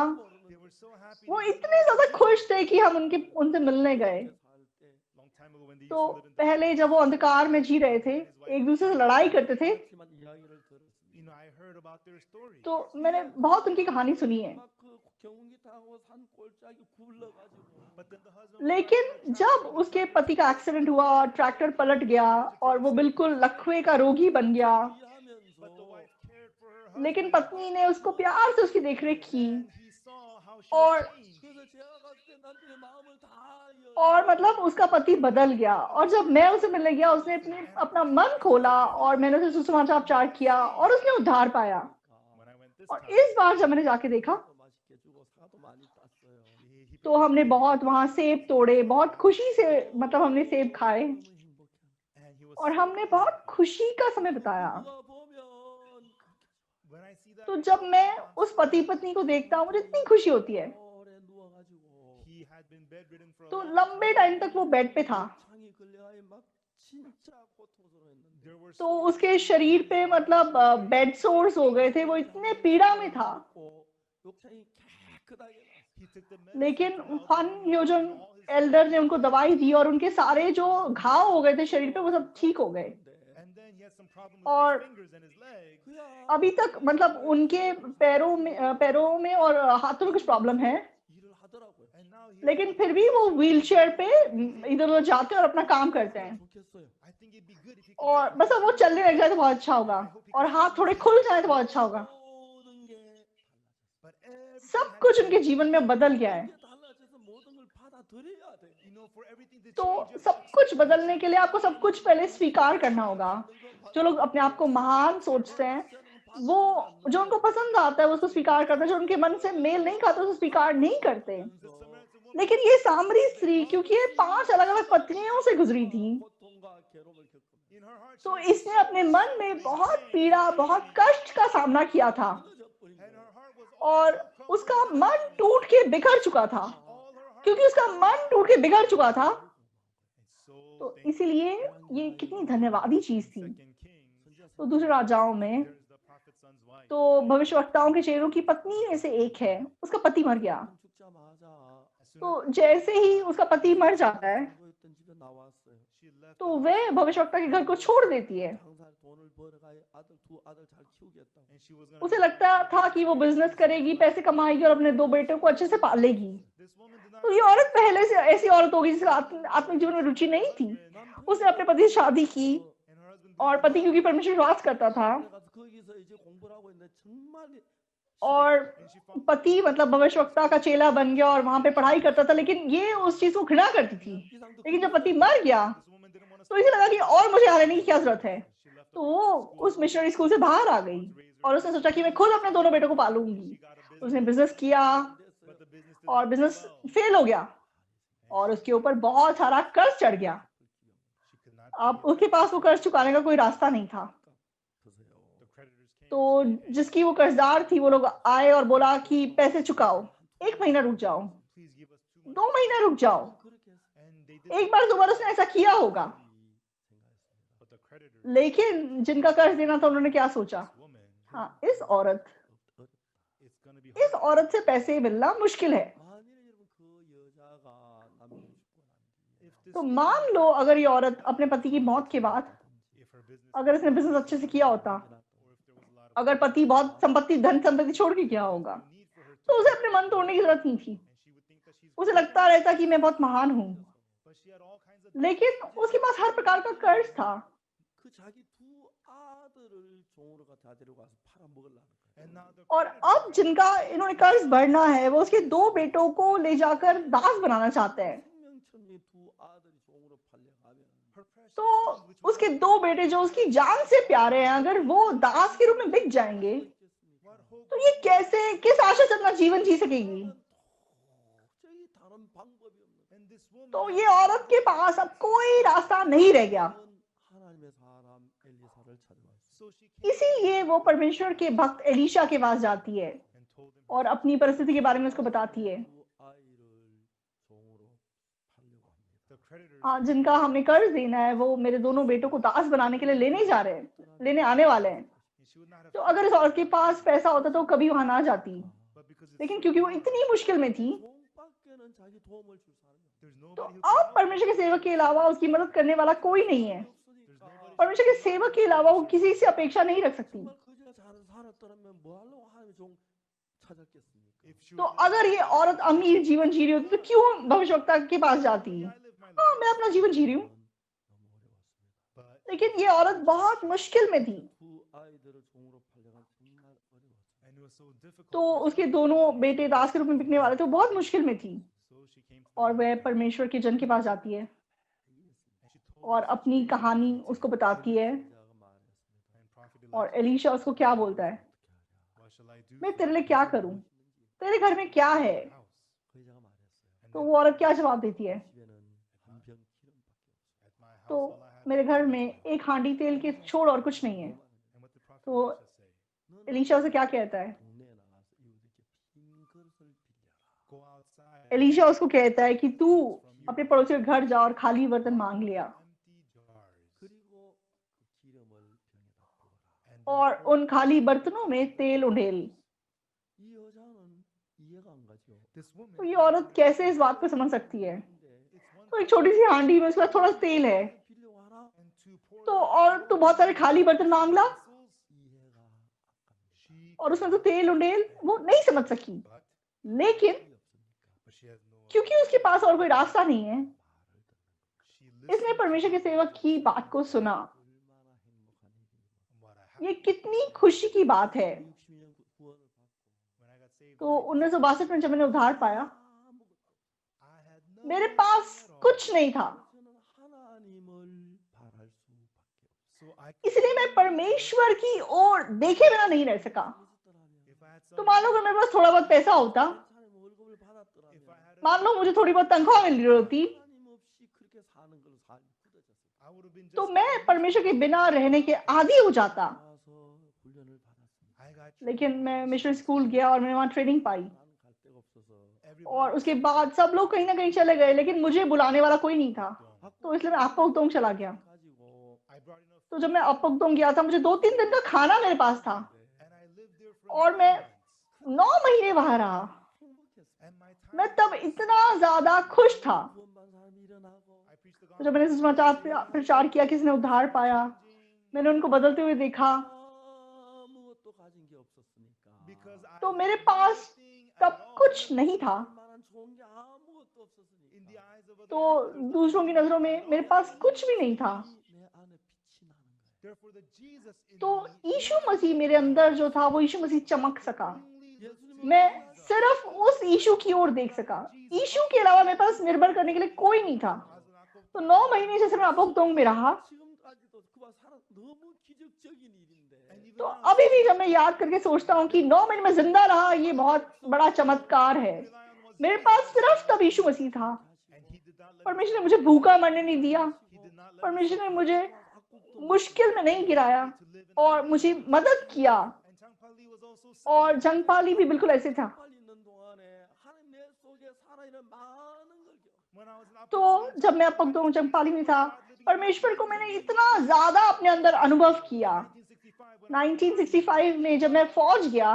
they were so happy वो to be इतने ज्यादा खुश थे कि हम उनसे मिलने गए। 살때 long time ago when they used तो to live in पहले जब वो अंधकार में जी रहे थे, एक दूसरे से लड़ाई करते थे, 그렇지만 이야기를 들었습니다. you know I heard heard about their story. तो मैंने बहुत उनकी कहानी सुनी है, 막 그 경운기 타고 산 꼴짝이 굴러가지고 But then the husband was लेकिन जब उसके पति का एक्सीडेंट हुआ, ट्रैक्टर पलट गया और वो बिल्कुल लकवे का रोगी बन गया, but the 이해하면서 wife cared for her लेकिन husband. पत्नी ने उसको प्यार से उसकी देखरेख की And he saw how she और was changed. 그래서 제가 갔을 때 남편의 마음을 다 और मतलब उसका पति बदल गया। और जब मैं उसे मिलने गया, उसने अपना मन खोला और मैंने उसे सुसमाचार किया और उसने उद्धार पाया। When I went this और time, इस बार जब मैंने जाके देखा 또 맛있게 주고 사도 많이 땄어요. he तो हमने बहुत वहां सेब तोड़े, बहुत खुशी से मतलब हमने सेब खाए 너무 행복해. and he was और so हमने बहुत खुशी का समय बिताया। 누가 보면 when I see that तो picture, जब मैं उस पति पत्नी को देखता हूँ, मुझे इतनी खुशी होती है। 오래 누워가지고 he had been bedridden for a तो long लंबे टाइम तक वो बेड पे था, 창이 걸려가지고 막 진짜 고통스러웠는데 there were तो उसके शरीर पे मतलब बेड सोर्स हो गए थे, वो इतने पीड़ा में था। 욕창이 깨끗하게 났어. he took the medicine लेकिन from the फन elderly योजन and all his एल्डर ने उनको दवाई दी और उनके सारे जो घाव हो गए थे शरीर पे, वो सब ठीक हो गए। and then he had some problem with और his fingers and his legs. 그야 अभी तक मतलब उनके पैरों में और हाथों में कुछ प्रॉब्लम है, 일을 하더라고요. And now he लेकिन फिर भी वो व्हीलचेयर पे इधर उधर जाते हैं और अपना काम करते हैं। 좋겠어요. I think it'd be good if he could और बस अब वो चलने लग जाए तो बहुत अच्छा होगा, और हाथ थोड़े खुल जाए तो बहुत अच्छा होगा। 모든 게 but everything सब had कुछ to उनके जीवन में बदल गया है। 이게 달라져서 모든 걸 받아들여야 돼. you know for everything to तो change you have सब to कुछ accept बदलने के लिए आपको सब कुछ पहले स्वीकार करना होगा। जो लोग अपने आप को महान सोचते हैं, वो जो उनको पसंद आता है वो उसको स्वीकार करते हैं, जो उनके मन से मेल नहीं खाता उसको स्वीकार नहीं करते। the Samaritan woman. लेकिन ये सामरी स्त्री, क्योंकि ये 5 अलग-अलग पत्नियों से गुजरी थी, 고통과 괴로움을 겪으면 In her heart, तो she was इसने अपने मन में बहुत पीड़ा, बहुत कष्ट का सामना किया था 끊어져버린 and 거예요. her heart was और also crumbled उसका because मन टूट के बिखर चुका था। all her heart क्योंकि उसका मन टूट के बिगड़ चुका था, and so तो thankful. इसीलिए ये कितनी धन्यवादी चीज थी। Second Kings, तो दूसरे राजाओं में there's the prophet's son's wife. तो भविष्यवक्ताओं के चेहरों की पत्नी में से एक है, उसका पति मर गया। 죽자마자 As soon तो जैसे ही उसका पति मर जाता है, 있던 집에 나왔어요. as she left, तो वह भविष्यवक्ता के घर को छोड़ देती है। 장사를 돈을 벌어가 두 아들 잘 키우겠다고. and she was उसे gonna. लगता था कि वो बिजनेस करेगी, पैसे कमाएगी और अपने 2 बेटों को अच्छे से पालेगी। This woman did not. तो ये औरत पहले से ऐसी औरत होगी जिसका आत्मिक जीवन में रुचि नहीं थी। उसने अपने पति से शादी की And her husband और पति क्योंकि परमेश्वर विश्वास करता था 가서 거기서 이제 공부를 하고 있는데 정말 और and she found पति मतलब भविष्यवक्ता का चेला बन गया और वहां पे पढ़ाई करता था, लेकिन ये उस चीज को घृणा करती थी। लेकिन जब पति मर गया this woman didn't want to. तो इसे लगा कि और मुझे यहाँ रहने की क्या जरूरत है। She left तो वो उस मिशनरी स्कूल से बाहर आ गई और उसने सोचा कि मैं खुद अपने दोनों बेटों को पालूंगी। उसने बिजनेस किया but the business did और not business go well. Fail हो गया और उसके ऊपर बहुत सारा कर्ज चढ़ गया। She could not. अब उसके पास वो कर्ज चुकाने का कोई रास्ता नहीं था। The creditors came. तो जिसकी वो कर्जदार थी, वो लोग आए और बोला कि पैसे चुकाओ, 1 महीना रुक जाओ, Please give us 2 months. 2 महीना रुक जाओ। 그렇게 해서 And they did. एक बार 2 बार उसने ऐसा किया होगा, 생각했습니다. But the creditors, लेकिन जिनका कर्ज देना था उन्होंने क्या सोचा, this woman, हाँ इस औरत it's gonna be इस hard. औरत से पैसे मिलना मुश्किल है। 아니요 여러분 그 여자가 남편을 죽고 난 뒤에 If this, तो मान लो अगर ये औरत अपने पति की मौत के बाद, if her business, अगर इसने बिजनेस अच्छे से किया होता, or if there was a lot of अगर पति बहुत धन संपत्ति छोड़ के गया होगा, need for her to, तो उसे अपने मन तोड़ने की जरूरत नहीं थी। and she would think that she's. उसे लगता रहता कि मैं बहुत महान हूँ, But she had all kinds of. लेकिन उसके पास हर प्रकार का कर्ज था। 그 자기 두 아들을 종으로 갖다 데리고 와서 팔아먹으려는 거예요. And now the और creditors, अब जिनका इन्होंने कर्ज भरना है, वो उसके 2 बेटों को ले जाकर दास बनाना चाहते हैं। 생명천리 두 아들이 종으로 팔려가면 her precious तो sons, which were उसके 2 बेटे जो उसकी जान से प्यारे हैं, अगर वो दास के रूप में बिक जाएंगे, what hope तो ये कैसे, किस आशा से अपना जीवन जी सकेगी। 도저히 다른 방법이 없는 and this woman तो ये औरत के पास अब कोई रास्ता नहीं रह गया। 하나님의 사람 엘리사를 찾아왔어요. so she came इसीलिए वो परमेश्वर के भक्त एलीशा के पास जाती है and told him और अपनी परिस्थिति के बारे में उसको बताती है। 두 아이를 종으로 팔려고 합니다. the creditors हाँ, जिनका हमने कर्ज देना है, वो मेरे दोनों बेटों को दास बनाने के लिए लेने जा रहे हैं, लेने आने वाले हैं। and she would not have तो अगर इस औरत के पास पैसा होता तो वो कभी वहां ना जाती, but because it's लेकिन क्योंकि वो इतनी मुश्किल में थी, 종밖에는 자기 도움을 줄 사람이 없어요. there's तो nobody who अब can help. परमेश्वर के सेवक के अलावा उसकी मदद करने वाला कोई नहीं है। 없으니까 परमेश्वर के सेवक के अलावा वो किसी से अपेक्षा नहीं रख सकती। 정말 거지가 잘하는 살았더라면 뭐하려고 하나님의 종 찾았겠습니까? If she तो was अगर ये औरत अमीर जीवन जी रही होती तो क्यों भविष्यवक्ता के पास जाती? I live my हाँ, life, मैं अपना जीवन जी रही हूँ, 너무 어려웠습니다. but लेकिन ये औरत बहुत मुश्किल में थी। 두 아이들을 종으로 팔려간 정말 어려웠어요. and it was so difficult. तो for her. उसके दोनों बेटे दास के रूप में बिकने वाले थे, वो बहुत मुश्किल में थी। So she came to the और Lord वह and परमेश्वर के जन के पास जाती है she told और us अपनी कहानी उसको बताती है। 엘리야가 말했습니다. and prophet और Elijah, एलीशा उसको क्या बोलता है? what shall I do? मैं for तेरे लिए you? क्या करूं? तेरे घर में क्या है? House. 그 여자가 말했어요. And तो then वो औरत क्या जवाब देती है? 집에는 한 병 기름밖에 없어요. at my house, तो all I have मेरे is घर two में jars. एक हांडी तेल के छोड़ और कुछ नहीं है। And what did prophet तो Elisha say? एलीशा उसे क्या कहता है? 동네에 나가서 이웃에게 빈 그릇을 빌려라. Go outside. एलीशा उसको कहता है कि तू अपने पड़ोसी के घर जा और खाली बर्तन मांग लिया empty jars. 그리고 그 기름을 병에다 부어라. And और then उन खाली बर्तनों में तेल उंडेल। 이 여자는 이해가 안 가죠. this woman, तो ये औरत कैसे इस बात को समझ सकती है? 근데 it's one तो एक छोटी सी हांडी में उसके पास थोड़ा सा तेल है, 빌려와라. and to pour तो the और तू बहुत सारे खाली बर्तन मांग ला vessels, 이해가 안 갑니다. she और उसमें तो तेल उंडेल, वो नहीं समझ सकी। but लेकिन but she has no क्योंकि उसके पास और कोई रास्ता नहीं है, she इसने listened परमेश्वर के सेवक की बात को सुना। 얼마나 행복한 일이에요. what I ये have कितनी खुशी की बात है। 62년 구원을 받고 when I got saved. तो 1962 में जब मैंने उद्धार पाया, 아무것도 I had मेरे nothing पास at all. कुछ नहीं था, 저는 하나님을 바랄 수밖에 없어요. So I इसलिए मैं परमेश्वर की ओर देखे बिना नहीं रह सका। if I had तो some मान लो अगर मेरे पास थोड़ा बहुत पैसा होता, 괜찮으면 월급을 if I 받았더라면 had मान लो मुझे थोड़ी बहुत तनख्वाह मिल रही होती, 하나님 없이 그렇게 사는 걸로 삶이 굳어졌어요. I would have been तो just मैं परमेश्वर के बिना रहने के आदी हो जाता। 와서 훈련을 받았습니다. I got लेकिन मैं मिशन स्कूल गया और मैंने वहाँ ट्रेनिंग पाई 나는 갈 데가 없어서 everybody और उसके बाद सब लोग कहीं ना कहीं चले गए, लेकिन मुझे बुलाने वाला कोई नहीं था। तो इसलिए मैं अप्पोक्दोंग चला गया। 가지고 I brought enough तो जब मैं अप्पोक्दोंग गया था, मुझे 2-3 दिन का खाना मेरे पास था and I lived there for और 9 मैं months 9 महीने वहां रहा। 행복했어요. and my time मैं तब इतना ज्यादा खुश था। 구원받은 사람이 일어나고 I preached the तो जब gospel मैंने सुसमाचार प्रचार किया, किसी ने उद्धार पाया, मैंने उनको बदलते हुए देखा, 아무것도 가진 게 없었으니까 because I तो मेरे had पास nothing तब at all. कुछ नहीं था। 만한 좋은 게 아무것도 In the 없었으니까 eyes of other तो people, there's दूसरों की nothing नजरों में at मेरे all. पास कुछ भी नहीं था। 내 안에 빛이 나는 거예요. Therefore, the Jesus in तो me यीशु मसीह मेरे अंदर जो था, वो यीशु मसीह चमक सका। only the 예수님은 मैं Jesus. सिर्फ उस यीशु की ओर देख सका। यीशु के अलावा मेरे पास निर्भर करने के लिए कोई नहीं था। I was an aqua- तो 9 महीने जैसे मैं अपोक्दोंग में रहा, 지금까지도 그와 살아 너무 기적적인 일인데 and even तो now, अभी भी जब मैं याद करके सोचता हूँ कि 9 महीने में जिंदा रहा, ये बहुत बड़ा चमत्कार है। rely on what मेरे Jesus पास has सिर्फ done. तब यीशु मसीह था। And he did not let me परमेश्वर ने suffer. मुझे भूखा मरने नहीं दिया, He did not let me परमेश्वर ने suffer. मुझे मुश्किल में नहीं गिराया To live in और मुझे मदद किया। And Changpali was also sick. और जंगपाली भी बिल्कुल ऐसे था। 빨리 있는 동안에 하나님 내 속에 살아있는 많은 걸 When I was in तो Apostolic जब मैं Church, अपोक्दोंग जंगपाली में था, God living in परमेश्वर को me. मैंने इतना ज्यादा अपने अंदर अनुभव किया। 1965 when I went to the army, 1965 में जब मैं फौज गया,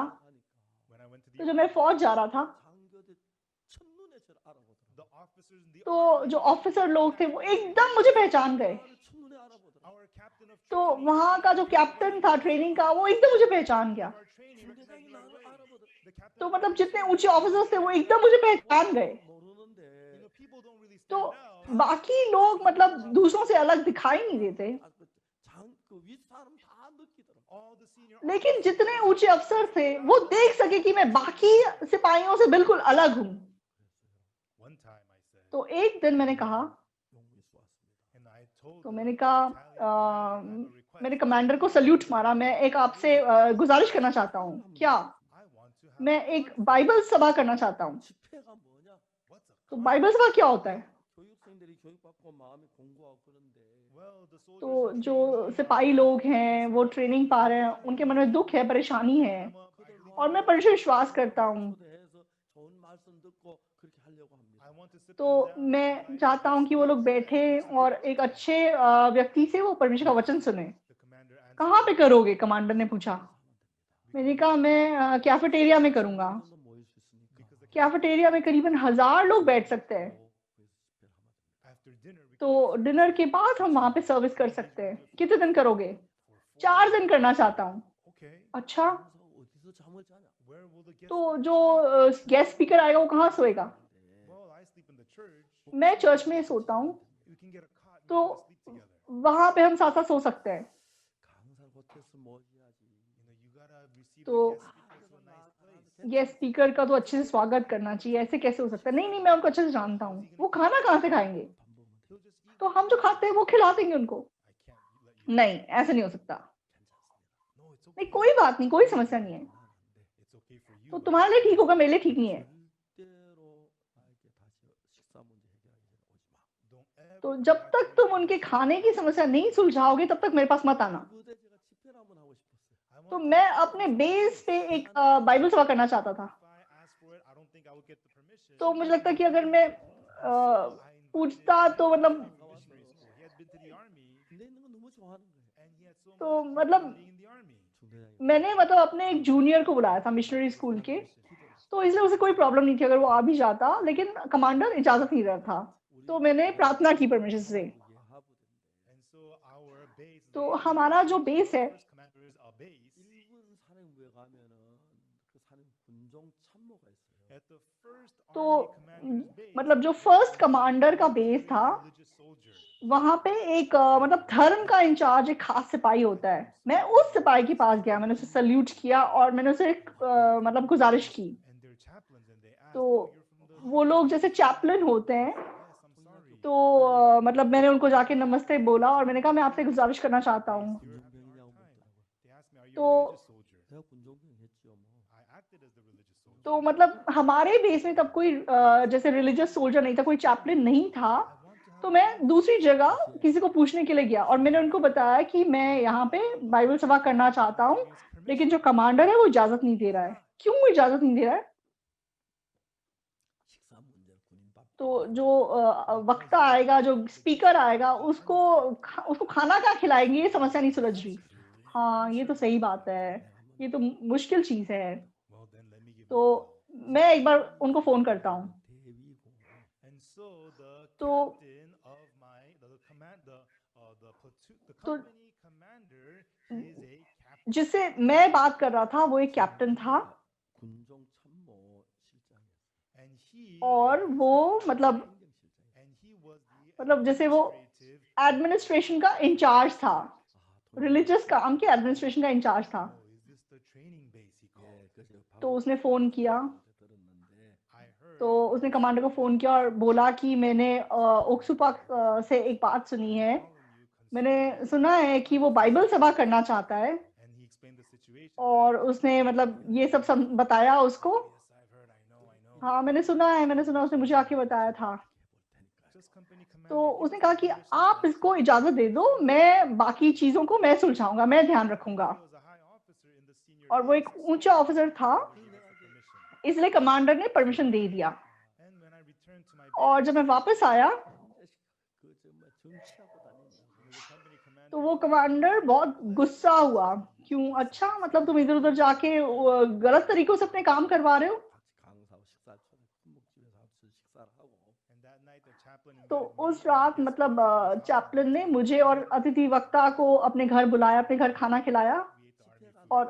when I went to तो the जब मैं फौज जा रहा था, 장교들 첫눈에 저를 알아보더라고요. the officers in the तो army, जो ऑफिसर लोग थे वो एकदम मुझे पहचान गए। 나를 첫눈에 알아보더라고요. our captain of तो training, वहाँ का जो कैप्टन था ट्रेनिंग का, वो एकदम मुझे पहचान गया। our training, 중대장이 recognized 나를 right away. 알아보더라고요. The captain तो of मतलब training जितने saw me. ऊंचे ऑफिसर्स थे वो एकदम मुझे पहचान गए। 모르는데 People don't really तो stand out. बाकी लोग मतलब दूसरों से अलग दिखाई नहीं देते, 그 윗사람 다 느끼더라고요. All the senior लेकिन जितने ऊंचे अफसर थे वो देख सके कि मैं बाकी सिपाहियों से बिल्कुल अलग हूँ। One time I said, तो एक दिन मैंने कहा, 용기수 왔습니다. and I told तो the मैंने कहा battalion, I have a request. मेरे कमांडर को सल्यूट मारा, मैं एक आपसे गुजारिश करना चाहता हूँ। क्या? I want to have मैं a एक conference. बाइबल सभा करना चाहता हूँ। 집회가 뭐냐? What's a तो conference? बाइबल सभा क्या होता है? 교육생들이 교육받고 마음이 공부하고 그런데 Well, the soldiers तो are जो training. सिपाही लोग हैं वो ट्रेनिंग पा रहे हैं, उनके मन में दुख है, परेशानी है, I'm up, I believe और मैं परमेश्वर विश्वास करता हूँ। 초대해서 좋은 말씀 듣고 그렇게 하려고 합니다. I want to sit तो them down मैं and चाहता हूँ कि वो लोग बैठे और एक अच्छे व्यक्ति से वो परमेश्वर का वचन सुने। The commander answered, कहाँ पे करोगे? कमांडर ने पूछा। मैंने कहा मैं कैफेटेरिया में करूँगा। 이 정도 모일 수 있으니까 because the कैफेटेरिया में करीबन 1000 लोग बैठ सकते हैं। 그래서 집회를 하면 됩니다. after dinner we तो डिनर के बाद हम वहाँ पे सर्विस कर सकते हैं। कितने दिन करोगे? 4 दिन करना चाहता हूँ। okay. अच्छा, 어디서 잠을 자냐? Where will the guest तो sleep? जो गेस्ट स्पीकर आएगा वो कहाँ सोएगा? Well, I sleep in the church. मैं चर्च में सोता हूँ, We can get a cot and we तो can sleep together. वहां पे हम साथ साथ सो सकते हैं. 강사 겉에서 뭐지야지. You gotta receive तो the guest speaker to a nice place. Guest speaker का तो अच्छे से स्वागत करना चाहिए. ऐसे कैसे हो सकता है? नहीं नहीं, मैं उनको अच्छे से जानता हूँ. वो खाना कहाँ से खाएंगे? He'll just eat. तो हम जो खाते हैं वो खिला देंगे उनको. I can't let you. नहीं, ऐसे नहीं हो सकता. No, it's okay. नहीं, कोई बात नहीं, कोई समस्या नहीं है. It's okay for you. तो तुम्हारे लिए ठीक होगा, मेरे लिए ठीक नहीं है. 절대로 나에게 다시 식사 문제 해결하기 전에 오지 마. Don't ever तो come जब back तक to तुम me. उनके खाने की समस्या नहीं सुलझाओगे तब तक मेरे पास मत आना. 그때 제가 집회를 한번 하고 싶었어요. I तो want मैं अपने बेस पे एक बाइबल सभा करना चाहता था. if I ask for it, I don't think I would get the permission. तो मुझे लगता है कि अगर मैं पूछता तो मतलब Missionary school. He had been to the army 군대 있는 거 너무 좋아하는 거예요. and he had so तो much मतलब fun being in the army. 중대장이 मैंने मतलब अपने एक जूनियर को बुलाया था मिशनरी स्कूल के, तो इसलिए उसे कोई प्रॉब्लम नहीं थी अगर वो आ भी जाता, लेकिन कमांडर इजाजत नहीं दे रहा था. तो मैंने प्रार्थना की परमिशन से. And so our base, तो हमारा जो बेस है, first commander is our base. 일본 사령부에 가면은 그 사령 군종 참모가 있어요. At the first तो army commander's base, मतलब जो फर्स्ट कमांडर का बेस था, religious soldier. वहां पे एक मतलब धर्म का इंचार्ज एक खास सिपाही होता है. मैं उस सिपाही के पास गया, मैंने उसे सल्यूट किया और मैंने उसे मतलब गुजारिश की. And they're chaplains and they ask, तो "Oh, you're from the वो लोग जैसे चैपलन होते हैं, Yes, I'm sorry. तो मतलब मैंने उनको जाके नमस्ते बोला और मैंने कहा मैं आपसे गुजारिश करना चाहता हूँ. You're having a 군종병이냐고 hard time." 묻더라고요. They asked me, "Are you तो a religious soldier?" 내가 군종병 했지요 뭐. I acted as the religious soldier. तो मतलब हमारे बेस में तब कोई जैसे रिलीजियस सोल्जर नहीं था, कोई चैपलिन नहीं था. I want to तो have मैं दूसरी जगह किसी को पूछने के लिए गया और मैंने उनको बताया कि मैं यहाँ पे बाइबल सभा करना चाहता हूँ, लेकिन जो कमांडर है वो इजाजत नहीं दे रहा है. क्यों वो इजाजत नहीं दे रहा है? 식사 문제 군인 밥. तो जो वक्ता आएगा, जो स्पीकर आएगा, उसको खाना क्या खिलाएंगे, ये समस्या नहीं सुलझ रही. हाँ, ये तो सही बात है, ये तो मुश्किल चीज है. well, then let me give तो you a call. मैं एक बार उनको फोन करता हूँ. 대위고 And so the तो captain of the command, the platoon, the तो company commander is a captain. जिससे मैं बात कर रहा था वो एक कैप्टन था 군종 참모 실장이었어요. And he और वो मतलब and he was the मतलब जैसे वो administrative. एडमिनिस्ट्रेशन का इंचार्ज था, रिलीजियस काम के एडमिनिस्ट्रेशन का इंचार्ज था. Oh, is this the training base he called? 예, 그래서 तो उसने फोन किया, 들었는데 I heard. तो उसने कमांडर को फोन किया और बोला कि मैंने ओक्सुपाक से एक बात सुनी है, मैंने सुना है कि वो बाइबल सभा करना चाहता है. And he explained the situation. और उसने मतलब ये सब बताया उसको. Yes, I've heard. I know. हाँ, मैंने सुना, उसने मुझे आके बताया था. Just company commander. तो give उसने us कहा the कि permission. आप इसको इजाजत दे दो, मैं बाकी चीजों को मैं सुलझाऊंगा, मैं ध्यान रखूंगा. He was a high officer in the senior और वो एक base. ऊंचा ऑफिसर था, He gave us the permission. इसलिए कमांडर ने परमिशन दे दिया. And when I returned to my और जब मैं वापस आया 그 정말 정치하고 다니는 the company commander, तो वो कमांडर बहुत गुस्सा हुआ. क्यों? अच्छा, मतलब तुम इधर उधर जाके गलत तरीकों से अपने काम करवा रहे हो. 같이 강사하고 식사 큰목집에서 같이 식사를 하고 and that night the chaplain तो invited me उस रात मतलब चैपलिन ने मुझे और अतिथि वक्ता को अपने घर बुलाया, अपने घर खाना खिलाया. we ate the army food. और